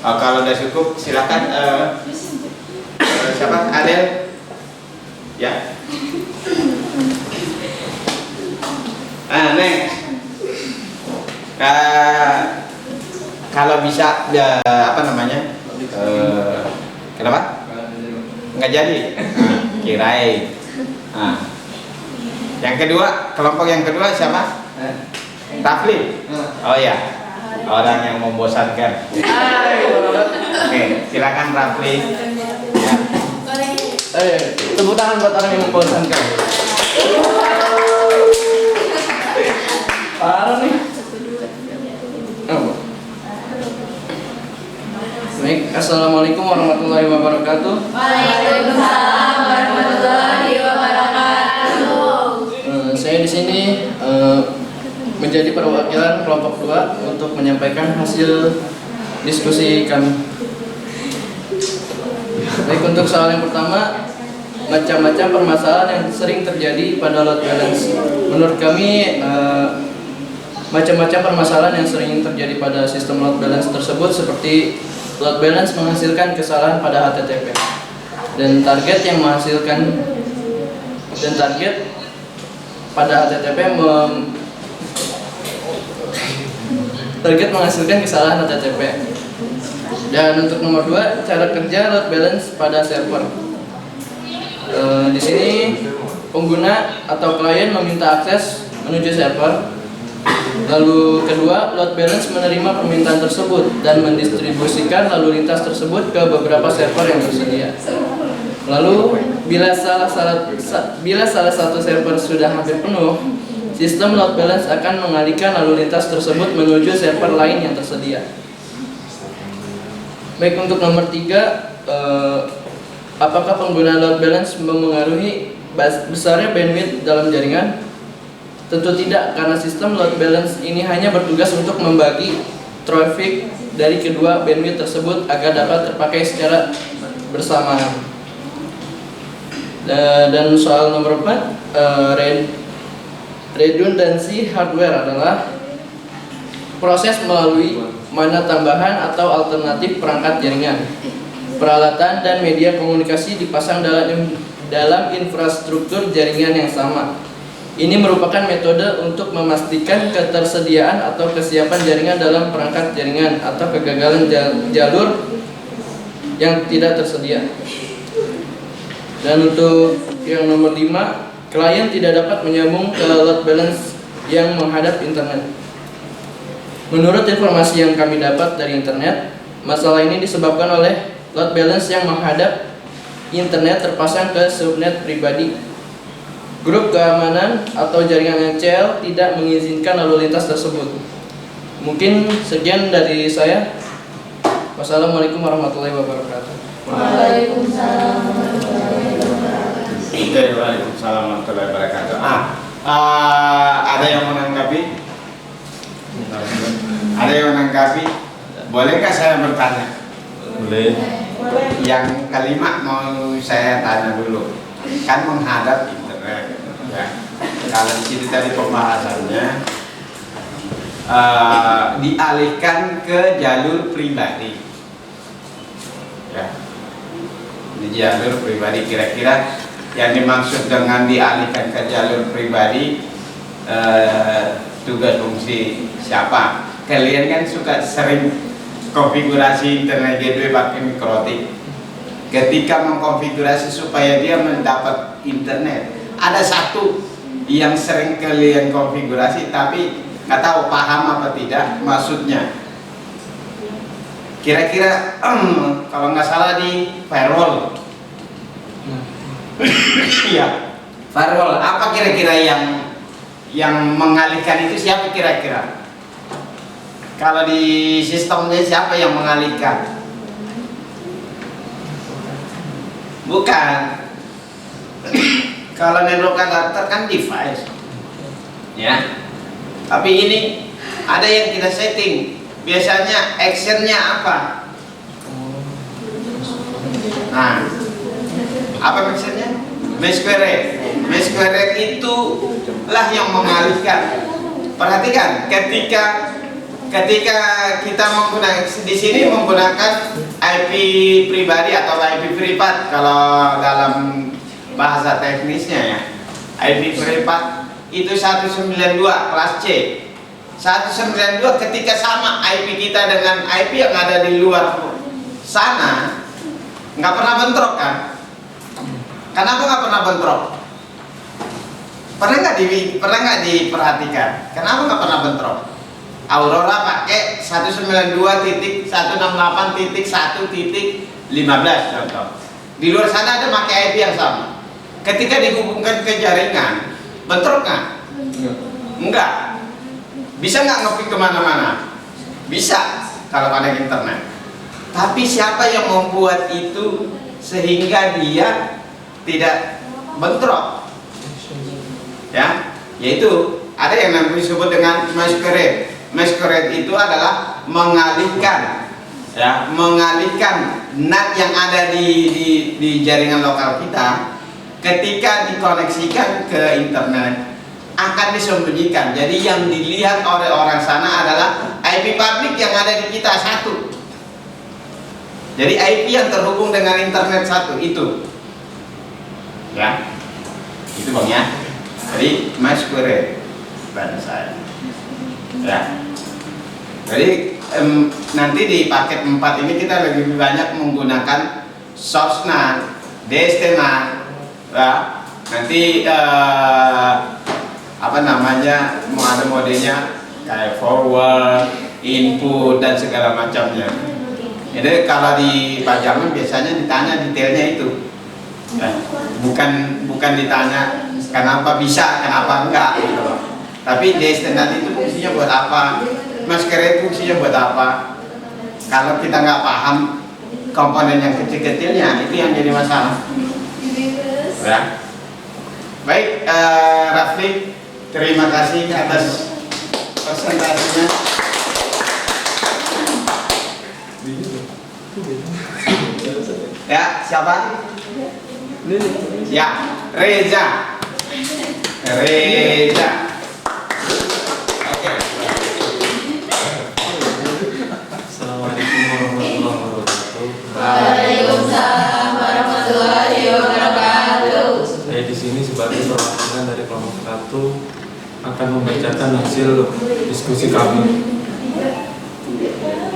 Kalau udah cukup, silakan. Siapa? Adel? Ya. Next. Kalau bisa, apa namanya? Kenapa? Nggak jadi? Kirain. Yang kedua, kelompok yang kedua siapa? Rafli. Oh ya, orang yang membosankan. Oke, silakan Rafli. Ya. Tepuk tangan buat orang yang membosankan. Parah nih. Baik, assalamualaikum warahmatullahi wabarakatuh. Waalaikumsalam warahmatullahi wabarakatuh. Saya di sini menjadi perwakilan kelompok 2 untuk menyampaikan hasil diskusi kami. Baik, untuk soal yang pertama, macam-macam permasalahan yang sering terjadi pada load balance. Menurut kami, macam-macam permasalahan yang sering terjadi pada sistem load balance tersebut seperti load balance menghasilkan kesalahan pada HTTP dan target pada HTTP target menghasilkan kesalahan HTTP. Dan untuk nomor 2, cara kerja load balance pada server. Di sini pengguna atau klien meminta akses menuju server. Lalu kedua, load balance menerima permintaan tersebut dan mendistribusikan lalu lintas tersebut ke beberapa server yang tersedia. Lalu bila salah satu server sudah hampir penuh, sistem load balance akan mengalihkan lalu lintas tersebut menuju server lain yang tersedia. Baik, untuk nomor 3, apakah penggunaan load balance memengaruhi besarnya bandwidth dalam jaringan? Tentu tidak, karena sistem load balance ini hanya bertugas untuk membagi traffic dari kedua bandwidth tersebut agar dapat terpakai secara bersamaan. Dan soal nomor 4, redundancy hardware adalah proses melalui mana tambahan atau alternatif perangkat jaringan, peralatan dan media komunikasi dipasang dalam infrastruktur jaringan yang sama. Ini merupakan metode untuk memastikan ketersediaan atau kesiapan jaringan dalam perangkat jaringan atau kegagalan jalur yang tidak tersedia. Dan untuk yang nomor 5, klien tidak dapat menyambung ke load balance yang menghadap internet. Menurut informasi yang kami dapat dari internet, masalah ini disebabkan oleh load balance yang menghadap internet terpasang ke subnet pribadi. Grup keamanan atau jaringan ACL tidak mengizinkan lalu lintas tersebut. Mungkin sekian dari saya. Wassalamualaikum warahmatullahi wabarakatuh. Waalaikumsalam warahmatullahi wabarakatuh. Waalaikumsalam warahmatullahi wabarakatuh. Ada yang menanggapi? Ada yang menanggapi? Bolehkah saya bertanya? Boleh. Yang kelima mau saya tanya dulu. Kan menghadap internet, ya. Kalau di sini tadi pembahasannya dialihkan ke jalur pribadi, ya. Di jalur pribadi, kira-kira yang dimaksud dengan dialihkan ke jalur pribadi, tugas fungsi siapa? Kalian kan suka sering konfigurasi internet gateway pakai mikrotik. Ketika mengkonfigurasi supaya dia mendapat internet, ada satu yang sering kalian konfigurasi tapi nggak tahu paham apa tidak maksudnya. Kira-kira kalau nggak salah di firewall. Iya, firewall. Apa kira-kira yang mengalihkan itu siapa kira-kira? Kalau di sistemnya siapa yang mengalihkan? Bukan. Kalau network adapter kan device, ya. Tapi ini ada yang kita setting. Biasanya actionnya apa? Nah, apa actionnya? Masquerade. Masquerade itu lah yang mengalihkan. Perhatikan, ketika kita menggunakan di sini menggunakan IP pribadi atau IP privat kalau dalam bahasa teknisnya ya. IP privat itu 192 kelas C. 192 ketika sama IP kita dengan IP yang ada di luar sana nggak pernah bentrok kan? Kenapa nggak pernah bentrok? Pernah nggak diperhatikan? Kenapa nggak pernah bentrok? Aurora pakai 192.168.1.15 contoh. Di luar sana ada pakai IP yang sama. Ketika dihubungkan ke jaringan, bentrok nggak? Enggak. Bisa nggak nge-pick kemana-mana? Bisa kalau ada internet. Tapi siapa yang membuat itu sehingga dia tidak bentrok? Ya, yaitu ada yang namanya disebut dengan masquerade. Masquerade itu adalah mengalihkan, ya, mengalihkan NAT yang ada di jaringan lokal kita ketika dikoneksikan ke internet akan disembunyikan. Jadi yang dilihat oleh orang sana adalah IP publik yang ada di kita satu. Jadi IP yang terhubung dengan internet satu itu, ya, itu bang ya. Jadi masquerade bahasa saya, ya. Jadi nanti di paket 4 ini kita lebih banyak menggunakan source NAT, DST NAT, ya. Nanti apa namanya, mau ada modenya kayak forward, input dan segala macamnya. Jadi kalau di pajangan biasanya ditanya detailnya itu, ya. bukan ditanya kenapa bisa, kenapa enggak gitu loh. Tapi DST NAT itu fungsinya buat apa? Masquerade fungsinya buat apa? Kalau kita nggak paham komponen yang kecil-kecilnya, itu yang jadi masalah. Ya. Baik, Rafli, terima kasih atas presentasinya. Ya, siapa? Ya, Reza. Oke. Assalamualaikum warahmatullahi wabarakatuh. Waalaikumsalam warahmatullahi wabarakatuh. Saya di sini sebagai perwakilan dari kelompok 1 akan membacakan hasil diskusi kami.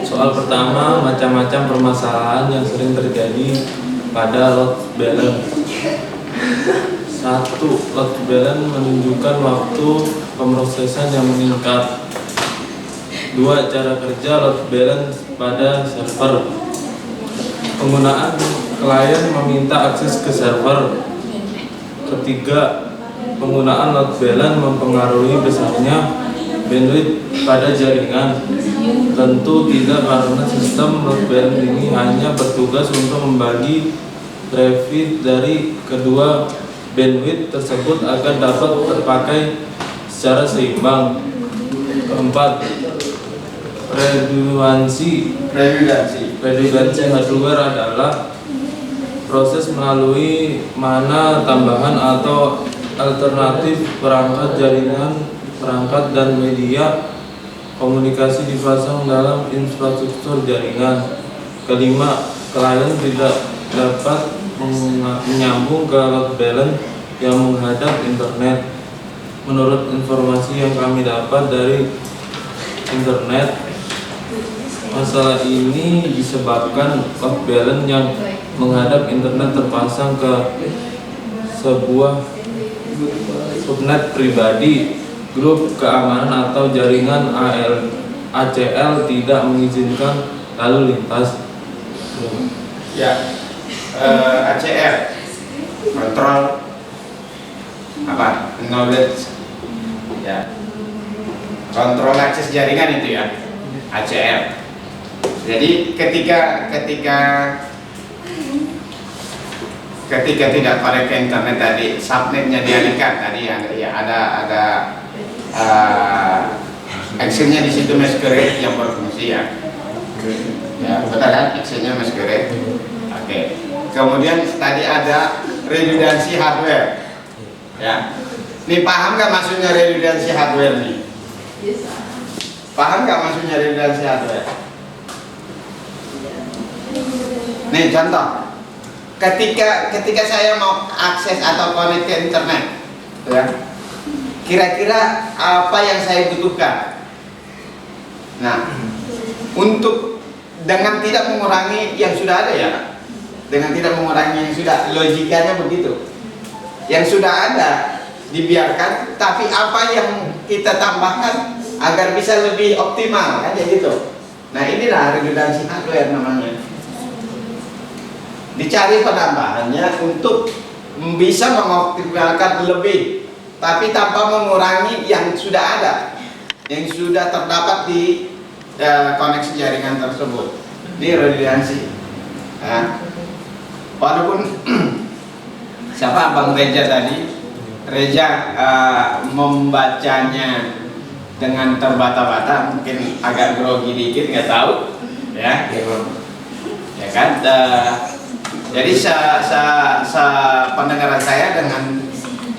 Soal pertama, macam-macam permasalahan yang sering terjadi pada load balance. 1. Load balance menunjukkan waktu pemrosesan yang meningkat. 2. Cara kerja load balance pada server. Penggunaan klien meminta akses ke server. 3. Penggunaan load balance mempengaruhi besarnya bandwidth pada jaringan. Tentu tidak, karena sistem load balance ini hanya bertugas untuk membagi traffic dari kedua bandwidth tersebut agar dapat terpakai secara seimbang. 4. Redundansi hardware adalah proses melalui mana tambahan atau alternatif perangkat jaringan, perangkat dan media komunikasi dipasang dalam infrastruktur jaringan. 5. Klien tidak dapat menyambung ke load balance yang menghadap internet. Menurut informasi yang kami dapat dari internet, masalah ini disebabkan load balance yang menghadap internet terpasang ke sebuah subnet pribadi, grup keamanan atau jaringan ACL tidak mengizinkan lalu lintas. Ya, ACL, kontrol apa? Knowledge, ya, kontrol akses jaringan itu ya, ACL. Jadi ketika tidak connect ke internet tadi, subnetnya dialihkan tadi ya ada actionnya di situ masquerade yang berfungsi ya. Ya, betul kan? Actionnya masquerade. Oke. Kemudian tadi ada redundancy hardware. Ya. Nih paham nggak maksudnya redundancy hardware nih? Paham nggak maksudnya redundancy hardware? Nih contoh. Ketika saya mau akses atau connect ke internet, ya, kira-kira apa yang saya butuhkan? Nah, untuk dengan tidak mengurangi yang sudah ada ya, dengan tidak mengurangi yang sudah, logikanya begitu. Yang sudah ada dibiarkan, tapi apa yang kita tambahkan agar bisa lebih optimal, kan ya gitu. Nah inilah redundancy hardware namanya. Dicari penambahannya untuk bisa mengoptimalkan lebih, tapi tanpa mengurangi yang sudah ada, yang sudah terdapat di koneksi jaringan tersebut. Ini redundancy. Nah, walaupun siapa Bang Reja tadi, Reja membacanya dengan terbata-bata, mungkin agak grogi dikit, nggak tahu, ya kan? Jadi pendengaran saya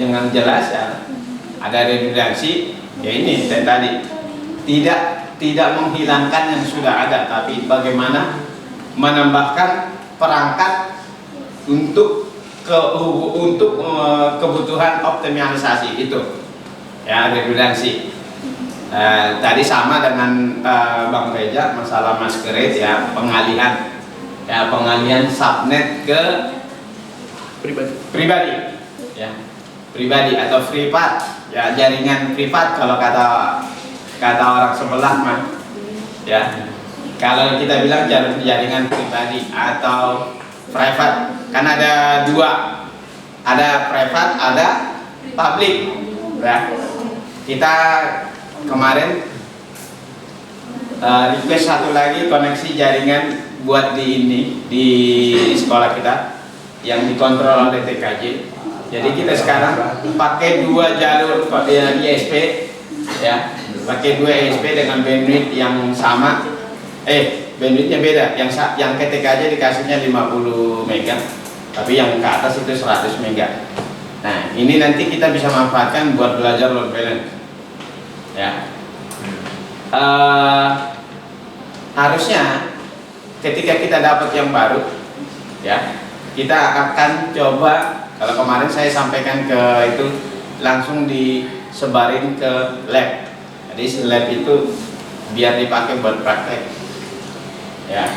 dengan jelas ya, ada redundansi. Ya ini tadi tidak menghilangkan yang sudah ada, tapi bagaimana menambahkan perangkat untuk kebutuhan optimalisasi itu. Ya, redundansi. Tadi sama dengan Bang Reja masalah masquerade ya, pengalihan subnet ke pribadi ya, pribadi atau privat ya, jaringan privat kalau kata orang sebelah mah ya. Kalau kita bilang jaringan pribadi atau private, kan ada dua, ada private, ada public ya. Kita kemarin request satu lagi koneksi jaringan buat di sekolah kita yang dikontrol oleh TKJ. Jadi kita sekarang pakai dua jalur ISP ya, pakai dua ISP dengan bandwidth yang sama. Bandwidthnya beda. Yang ke TKJ dikasihnya 50 mega, tapi yang ke atas itu 100 mega. Nah ini nanti kita bisa manfaatkan buat belajar load balance ya. Harusnya ketika kita dapat yang baru ya, kita akan coba, kalau kemarin saya sampaikan ke itu langsung disebarin ke lab. Jadi lab itu biar dipakai buat praktek ya.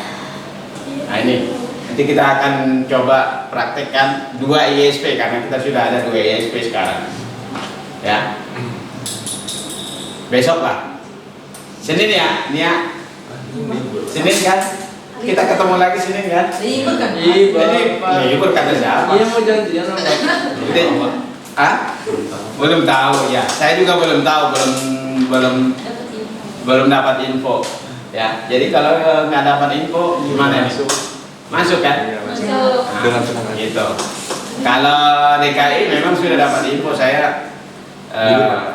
Nah ini nanti kita akan coba praktekkan dua ISP, karena kita sudah ada dua ISP sekarang ya. Besok lah, Senin ya, Nia. Senin kan? Kita ketemu lagi Senin kan? Libur kan? Libur kata siapa? Iya, mau janjian sama Belum tahu ya. Saya juga belum tahu, belum dapat info. Ya, jadi kalau nggak dapat info gimana nih? Masuk kan? Masuk. Dengan senang hati. Gitu. Kalau DKI memang sudah dapat info, saya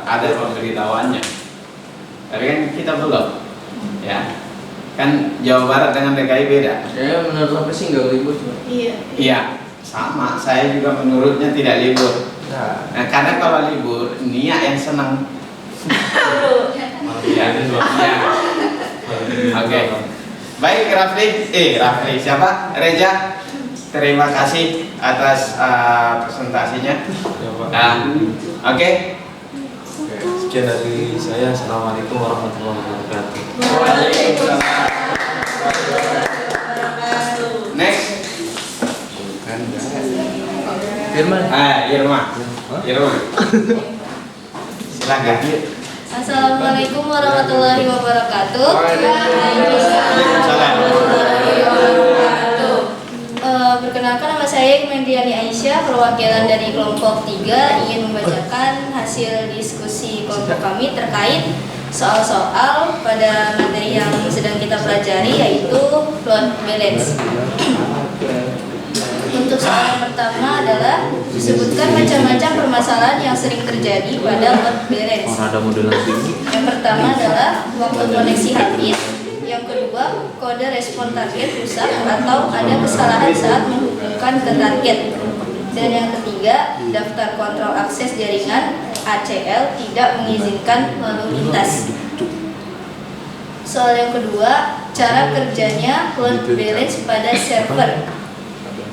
ada pemberitahuannya. Tapi kan kita belum. Ya. Kan Jawa Barat dengan DKI beda. Saya menurut sampai sih nggak libur cuma. Iya, sama. Saya juga menurutnya tidak libur. Nah, karena kalau libur, Nia yang senang. Iya. Oke. Baik, Rafli siapa? Reja. Terima kasih atas presentasinya. Oke. Sekian dari saya. Assalamualaikum warahmatullahi wabarakatuh. Next. Firman. Irma. Irul. Silakan. Assalamualaikum warahmatullahi wabarakatuh. Waalaikumsalam. Perkenalkan, nama saya Mendiani Aisyah, perwakilan dari kelompok 3, ingin membacakan hasil diskusi kelompok kami terkait soal-soal pada materi yang sedang kita pelajari, yaitu load balance. Untuk soal yang pertama adalah disebutkan macam-macam permasalahan yang sering terjadi pada load balance. Ada model lagi. Yang pertama adalah waktu koneksi habis. Yang kedua, kode respon target rusak atau ada kesalahan saat menghubungkan ke target. Dan yang ketiga, daftar kontrol akses jaringan ACL tidak mengizinkan lalu lintas. Soal yang kedua, cara kerjanya load balance pada server.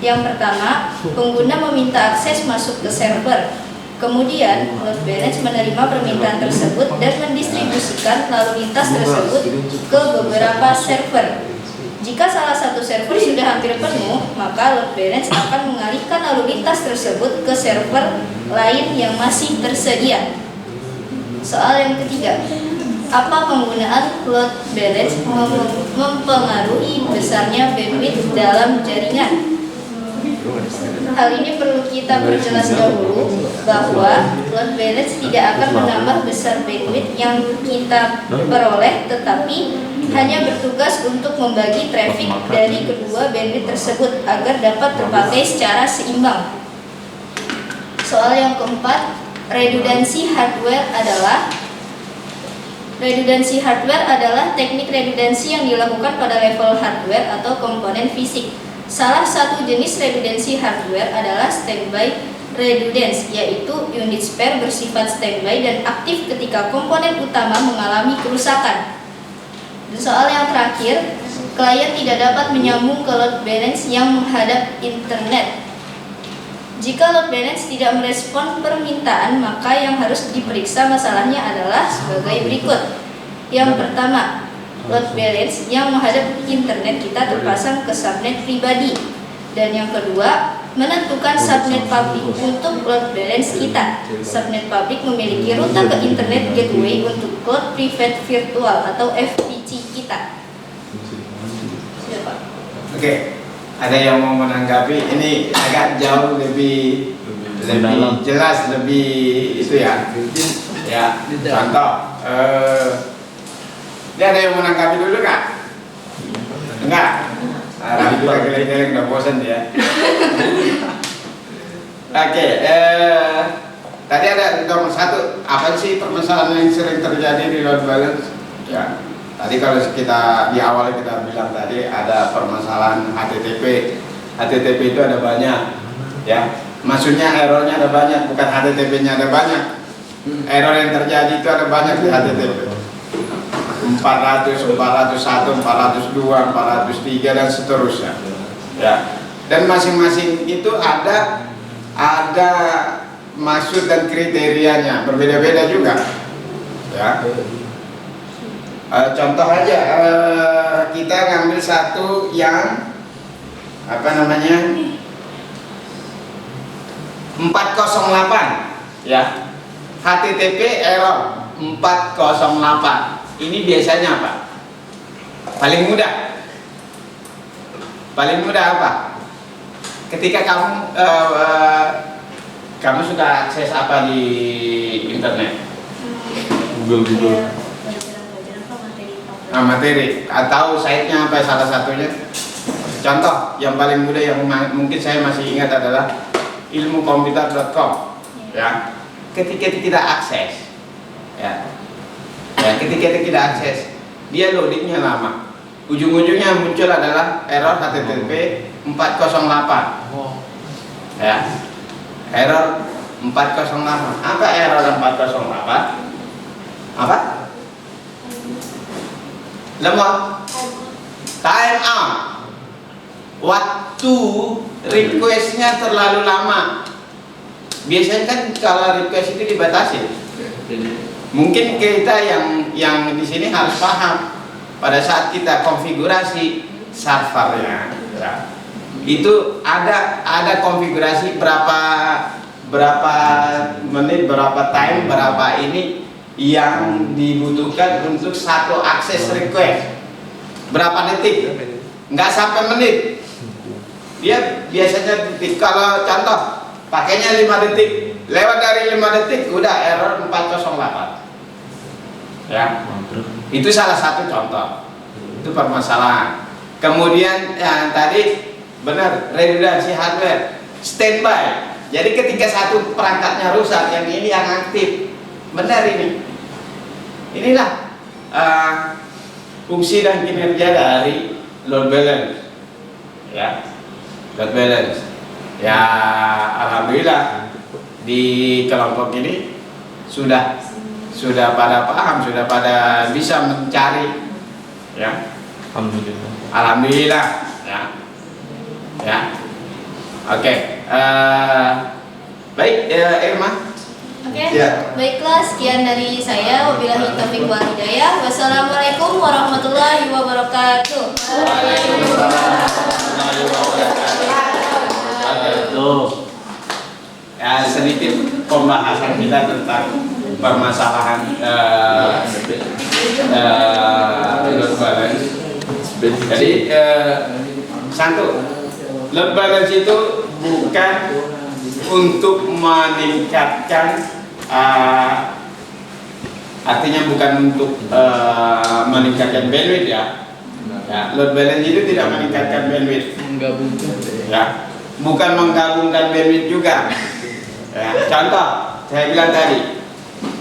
Yang pertama, pengguna meminta akses masuk ke server. Kemudian, load balance menerima permintaan tersebut dan mendistribusikan lalu lintas tersebut ke beberapa server. Jika salah satu server sudah hampir penuh, maka load balance akan mengalihkan lalu lintas tersebut ke server lain yang masih tersedia. Soal yang ketiga, apa penggunaan load balance mempengaruhi besarnya bandwidth dalam jaringan? Hal ini perlu kita perjelas dahulu bahwa load balance tidak akan menambah besar bandwidth yang kita peroleh, tetapi hanya bertugas untuk membagi traffic dari kedua bandwidth tersebut agar dapat terpakai secara seimbang. Soal yang keempat, redundansi hardware adalah teknik redundansi yang dilakukan pada level hardware atau komponen fisik. Salah satu jenis redundansi hardware adalah standby redundance, yaitu unit spare bersifat standby dan aktif ketika komponen utama mengalami kerusakan. Dan soal yang terakhir, klien tidak dapat menyambung ke load balance yang menghadap internet. Jika load balance tidak merespon permintaan, maka yang harus diperiksa masalahnya adalah sebagai berikut. Yang pertama, load balance yang menghadap internet kita terpasang ke subnet pribadi. Dan yang kedua, menentukan subnet public untuk load balance kita. Subnet public memiliki rute ke internet gateway untuk cloud private virtual atau FPC kita. Siapa? Oke, ada yang mau menanggapi? Ini agak jauh lebih jelas, lebih itu ya. Ya, contoh. Dia ada yang menanggapi dulu nggak? Enggak. Rapi kita geleng-geleng udah bosan ya. Oke, tadi ada nomor 1, apa sih permasalahan yang sering terjadi di load balance? Ya, tadi kalau kita di awal kita bilang tadi ada permasalahan HTTP. HTTP itu ada banyak, ya. Maksudnya errornya ada banyak, bukan HTTP-nya ada banyak. Error yang terjadi itu ada banyak di HTTP. 400, 401, 402, 403 dan seterusnya. Ya. Dan masing-masing itu ada maksud dan kriterianya, berbeda-beda juga. Ya. Contoh aja, kita ngambil satu yang apa namanya 408, ya. HTTP error 408. Ini biasanya apa? Paling mudah apa? Ketika kamu sudah akses apa di internet? Google. Materi atau site-nya apa salah satunya? Contoh yang paling mudah yang mungkin saya masih ingat adalah ilmukomputer.com. Ya, ketika tidak akses, ya, ketika tidak akses, dia loadingnya lama. Ujung-ujungnya muncul adalah error HTTP 408. Ya, error 408. Apa error 408? Apa? Lemot. Time out. Waktu requestnya terlalu lama. Biasanya kan kalau request itu dibatasi. Mungkin kita yang di sini harus paham pada saat kita konfigurasi servernya, ya, itu ada konfigurasi berapa berapa menit, berapa time, berapa ini yang dibutuhkan untuk satu akses request. Berapa detik? Nggak sampai menit. Dia biasanya detik. Kalau contoh pakainya 5 detik, lewat dari 5 detik udah error 408. Ya, itu salah satu contoh. Itu permasalahan. Kemudian yang tadi benar, redundansi hardware, standby. Jadi ketika satu perangkatnya rusak, yang ini yang aktif. Benar ini. Inilah fungsi dan kinerja dari load balance. Ya, load balance. Ya, alhamdulillah di kelompok ini sudah pada paham, sudah pada bisa mencari. Ya, alhamdulillah. Ya, oke. Baik, Irma. Oke, Ya. baiklah sekian dari saya. Wabillahi taufiq wal hidayah. Wassalamualaikum warahmatullahi wabarakatuh. Ya, sedikit pembahasan kita tentang permasalahan load balance. Jadi satu, load balance itu bukan untuk meningkatkan, artinya bukan untuk meningkatkan bandwidth ya. Load balance itu tidak meningkatkan bandwidth. Menggabungkan. Ya, bukan menggabungkan bandwidth juga. Ya, contoh, saya bilang tadi,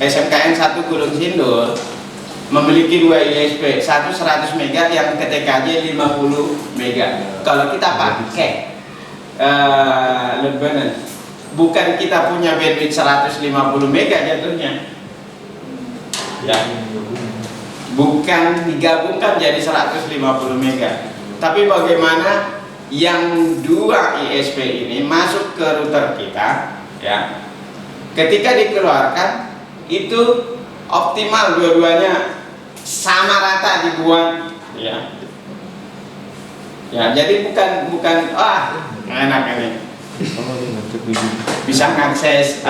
SMKN 1 Gunung Sindur memiliki 2 ISP, satu 100 mega, yang TKJ 50 mega. Kalau kita pakai load balance, bukan kita punya bandwidth 150 mega jatuhnya. Ya, bukan digabungkan jadi 150 mega. Tapi bagaimana yang 2 ISP ini masuk ke router kita, ya, ketika dikeluarkan itu optimal, dua-duanya sama rata dibuang, ya. Ya, jadi bukan enak ini bisa mengakses,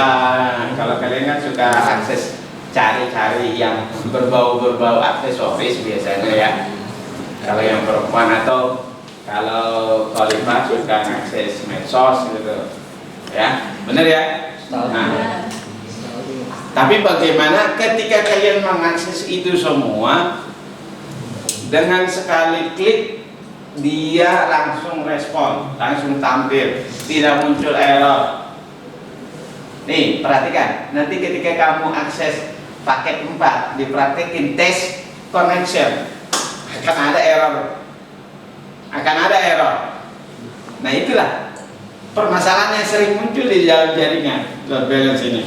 kalau kalian kan suka akses, cari-cari yang berbau-berbau aksesoris biasanya ya, kalau yang perempuan, atau kalau Khalifah suka akses medsos gitu ya, bener ya. Nah, tapi bagaimana ketika kalian mengakses itu semua, dengan sekali klik dia langsung respon, langsung tampil, tidak muncul error. Nih, perhatikan, nanti ketika kamu akses paket 4, dipraktekin tes connection, akan ada error. Nah, itulah permasalahan yang sering muncul di dalam jaringan load balance ini.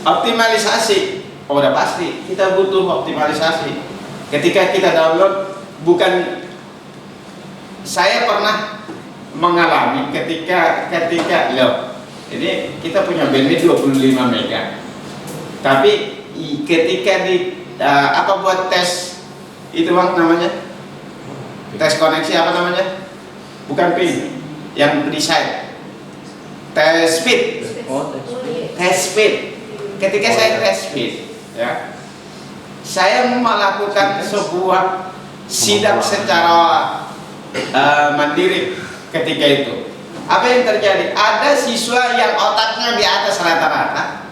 Optimalisasi, udah pasti kita butuh optimalisasi. Ketika kita download, bukan, saya pernah mengalami ketika loh, ini kita punya bandwidth 25 mega, tapi ketika buat tes itu bang namanya, tes koneksi apa namanya, bukan pin, yang di site, tes speed. Ketika saya tes speed, ya, saya melakukan sebuah sidak secara mandiri. Ketika itu, apa yang terjadi? Ada siswa yang otaknya di atas rata-rata,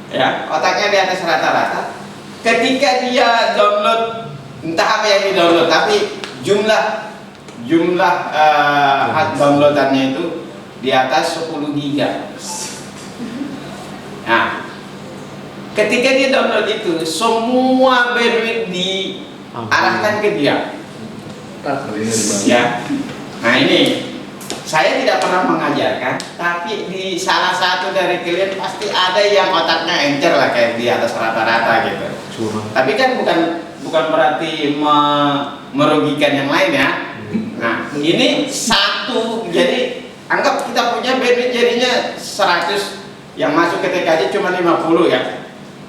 ya, otaknya di atas rata-rata. Ketika dia download, entah apa yang di download, tapi jumlah downloadannya itu di atas 10 giga. Nah, ketika dia download itu, semua bandwidth diarahkan ke dia. Ya. Nah, ini saya tidak pernah mengajarkan, tapi di salah satu dari kalian pasti ada yang otaknya encer lah, kayak di atas rata-rata gitu. Tapi kan bukan berarti merugikan yang lain ya. Nah, ini satu, jadi anggap kita punya bandwidth jadinya 100, yang masuk ke TKJ cuma 50 ya.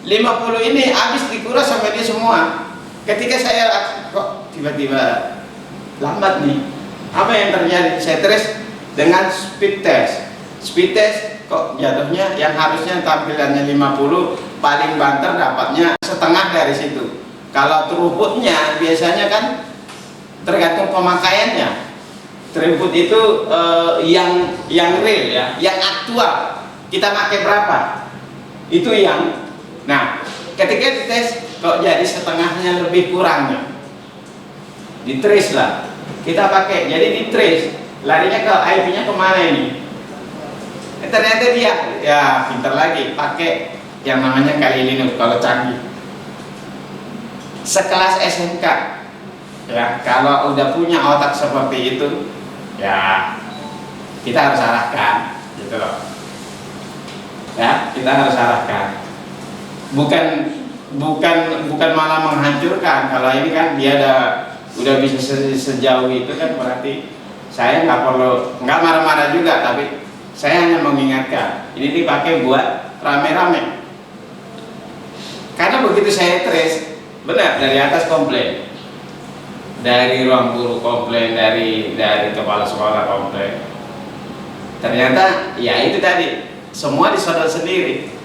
50 ini habis dikuras sampai dia semua. Ketika saya kok tiba-tiba lambat nih, apa yang terjadi? Saya dengan speed test. Speed test kok jatuhnya yang harusnya tampilannya 50, paling banter dapatnya setengah dari situ. Kalau throughputnya biasanya kan tergantung pemakaiannya. Throughput itu yang real ya, yang aktual. Kita pakai berapa? Itu yang. Nah, ketika dites kok jadi setengahnya lebih kurangnya. Di trace lah. Kita pakai, jadi di trace. Larinya ke IP-nya kemana ini? Ternyata dia ya pintar lagi pakai yang namanya Kali Linux kalau canggih. Sekelas SMK ya, kalau udah punya otak seperti itu ya kita harus arahkan gitu loh ya, kita harus arahkan, bukan malah menghancurkan. Kalau ini kan dia udah bisa sejauh itu kan, berarti saya nggak marah-marah juga, tapi saya hanya mengingatkan ini dipakai buat rame-rame. Karena begitu saya trace, benar dari atas komplain, dari ruang guru komplain, dari kepala sekolah komplain. Ternyata ya itu tadi semua disodor sendiri,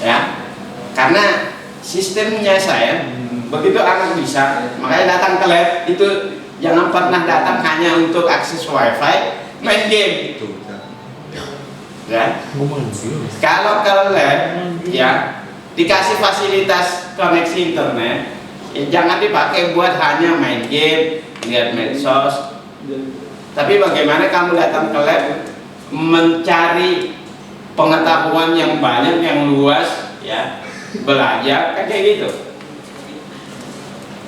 ya. Karena sistemnya saya begitu anak bisa, makanya datang ke lab itu jangan pernah datang hanya untuk akses wifi, main game. Ya. Kalau ke lab ya dikasih fasilitas koneksi internet, ya jangan dipakai buat hanya main game, lihat medsos. Tapi bagaimana kamu datang ke lab mencari pengetahuan yang banyak, yang luas, ya, belajar kan kayak gitu.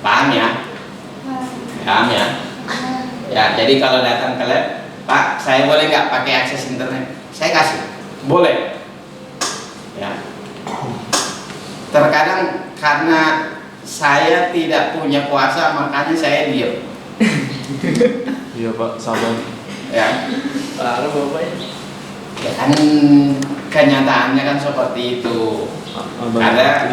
Paham ya? Paham ya? Ya, jadi kalau datang ke lab, Pak, saya boleh nggak pakai akses internet? Saya kasih, boleh. Ya. Terkadang karena saya tidak punya kuasa, makanya saya diam. Iya Pak, sabar. Ya. Parah bapaknya. Ya kan kenyataannya kan seperti itu. Ada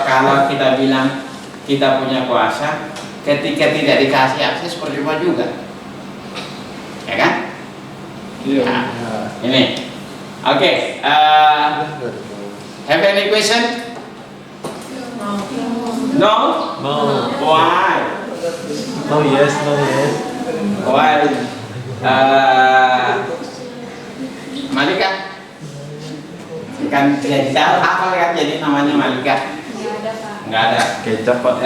kalau kita bilang kita punya kuasa, ketika tidak dikasih akses percuma juga. Ya kan? Iya. Nah, ini. Oke, have any question? No? No. Why? No yes, no yes. Why? Malika? Kan jadi tahu apa kan jadi namanya Malika? Nggak ada. Kecap Pak.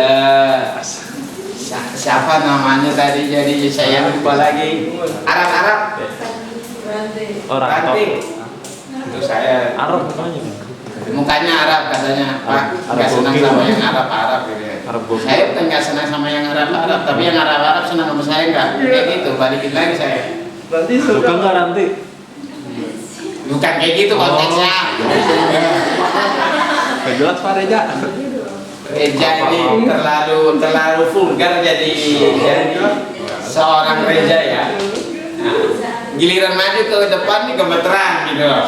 Siapa namanya tadi, jadi saya lupa lagi. Arab. Orang Ranting. Itu saya Arab namanya. mukanya Arab katanya, Pak. Nggak senang sama yang Arab gitu ya. Arab gokil. Saya bukan nggak senang sama yang Arab, tapi yang Arab senang sama saya nggak. Kayak gitu, balikin lagi saya. Berarti Suka nggak nanti? Bukan kayak gitu konteksnya. Gak jelas Pak Reja. Reja ini terlalu vulgar jadi seorang Reja ya. Nah, giliran maju ke depan nih gemeteran gitu. Nah,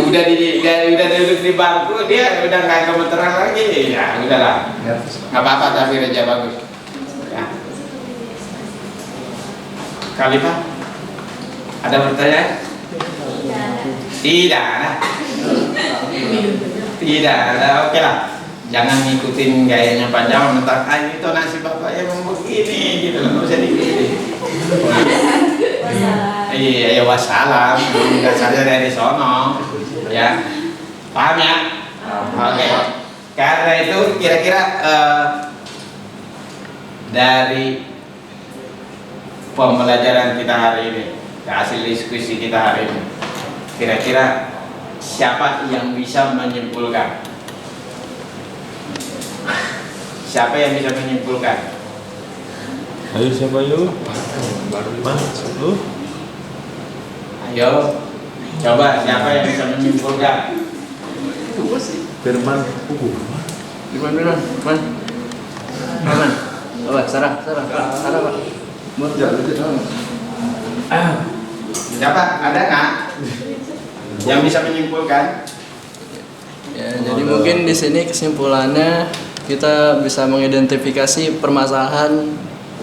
udah duduk di bangku dia udah nggak gemeteran lagi, ya udahlah. Nggak apa-apa, tapi Reja bagus. Ya. Khalifah, ada pertanyaan? Tidak ada. Tidak ada, oke lah. Jangan ngikutin gayanya Pak Jamal tentang itu nasi bapak emang begini gitu loh, nggak usah diikutin. Iya, ya wassalam. Dasarnya dari sono, ya. Paham ya? Oke. Karena itu kira-kira dari pembelajaran kita hari ini, hasil diskusi kita hari ini, kira-kira siapa yang bisa menyimpulkan? Siapa yang bisa menyimpulkan? Ayo siapa yuk? Mas, lu? Ayo, coba siapa yang bisa menyimpulkan? Firman. Firman. Apa? Sarah Pak. Siapa? Ada nggak yang bisa menyimpulkan? Ya, jadi mungkin di sini kesimpulannya kita bisa mengidentifikasi permasalahan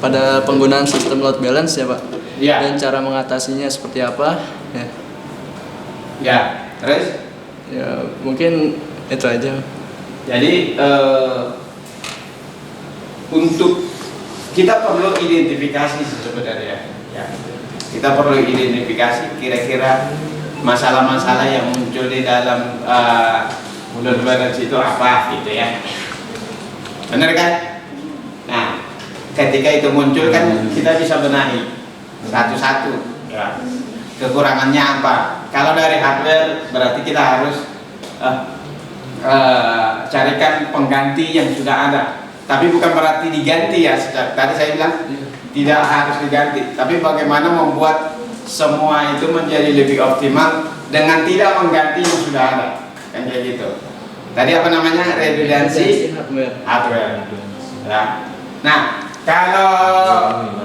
pada penggunaan sistem load balance ya Pak. Ya. dan cara mengatasinya seperti apa. Ya, Ya, terus ya mungkin itu aja. jadi untuk kita perlu identifikasi sebenarnya. Ya. Kita perlu identifikasi kira-kira masalah-masalah yang muncul di dalam load balance itu apa gitu ya. Benar kan? Nah, ketika itu muncul kan kita bisa benahi satu-satu ya. Kekurangannya apa? Kalau dari hardware berarti kita harus carikan pengganti yang sudah ada. Tapi bukan berarti diganti ya. Tadi saya bilang tidak harus diganti. Tapi bagaimana membuat semua itu menjadi lebih optimal dengan tidak mengganti yang sudah ada. Kan kayak gitu. Tadi apa namanya? Redundansi hardware. Ya. Nah,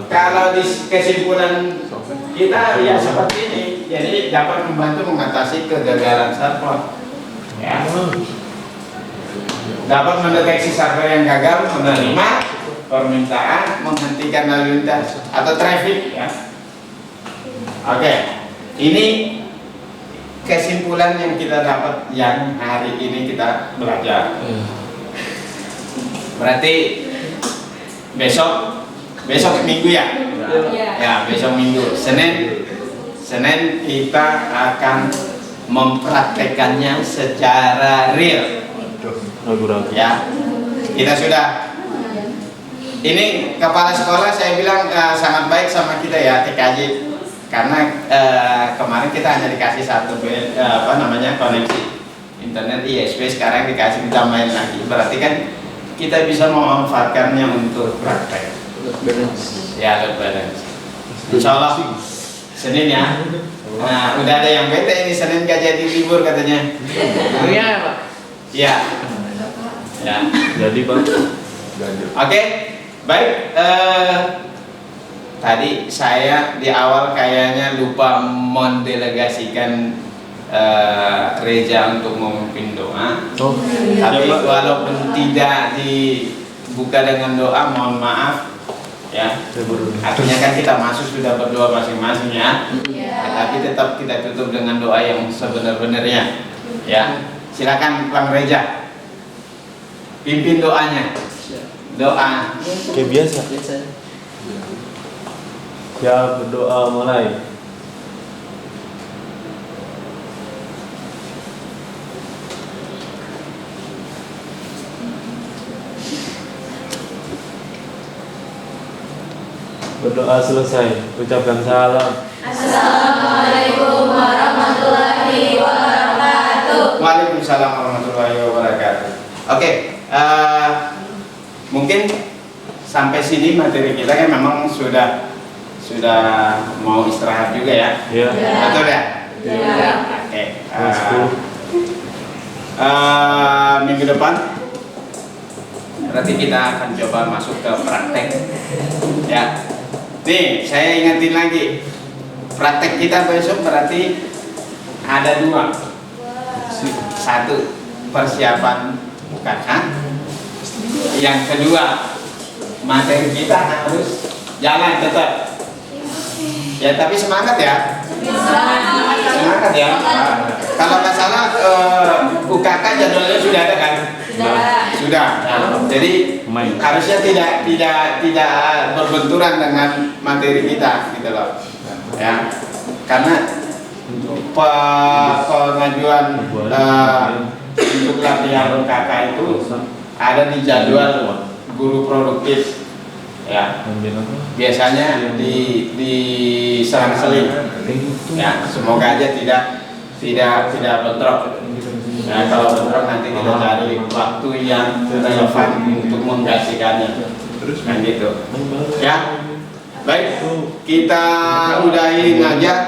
kalau di kesimpulan kita ya seperti ini, jadi dapat membantu mengatasi kegagalan server. Ya. Dapat mendeteksi server yang gagal, menerima permintaan, menghentikan lalu lintas atau traffic. Ya. Oke, ini kesimpulan yang kita dapat yang hari ini kita belajar. Berarti besok minggu ya? Ya, besok minggu Senin kita akan mempraktekannya secara real. Ya, kita sudah. Ini kepala sekolah saya bilang sangat baik sama kita ya, TKJ. Karena kemarin kita hanya dikasih satu koneksi internet ISP, sekarang dikasih ditambahin lagi. Berarti kan kita bisa memanfaatkannya untuk praktek. Ya, load balance. Insya Allah Senin ya. Nah, udah ada yang bete ini Senin gak jadi libur katanya. Iya Pak. Iya. Ya. Jadi Pak. Oke, baik. Tadi saya di awal kayaknya lupa mendelegasikan Reza untuk memimpin doa. Tapi walaupun tidak dibuka dengan doa, mohon maaf ya. Artinya kan kita masuk sudah berdoa masing-masing ya. Tapi tetap kita tutup dengan doa yang sebenar-benarnya. Ya, silakan Bang Reza pimpin doanya. Doa. Kayak biasa. Ya, berdoa mulai. Berdoa selesai, ucapkan salam. Assalamualaikum warahmatullahi wabarakatuh. Waalaikumsalam warahmatullahi wabarakatuh. Oke, mungkin sampai sini materi kita kan memang sudah mau istirahat juga ya. Iya. Betul ya? Ya. Oke. 10. Minggu depan berarti kita akan coba masuk ke praktek. Ya. Nih, saya ingatin lagi. Praktek kita besok berarti ada 2. Satu, persiapan UKK. Yang kedua, materi kita harus jalan tetap. Ya, tapi semangat ya. Semangat ya. Kalau nggak salah UKK jadwalnya sudah ada kan? Sudah. Jadi harusnya tidak berbenturan dengan materi kita gitu loh. Ya. Karena pengajuan untuk latihan UKK itu ada di jadwal guru produktif. Ya, biasanya di selang-seling. Ya, semoga aja tidak bentrok. Nah, kalau bentrok nanti kita cari waktu yang relevan untuk menggantikannya. Kan gitu. Ya, baik. Kita udahin aja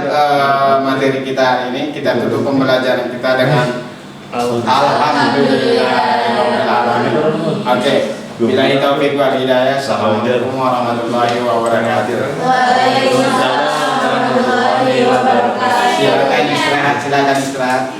materi kita hari ini. Kita tutup pembelajaran kita dengan Alhamdulillah. Oke. Billahi taufiq wal hidayah. Assalamualaikum warahmatullahi wabarakatuh. Waalaikumsalam warahmatullahi wabarakatuh. Silakan istirahat.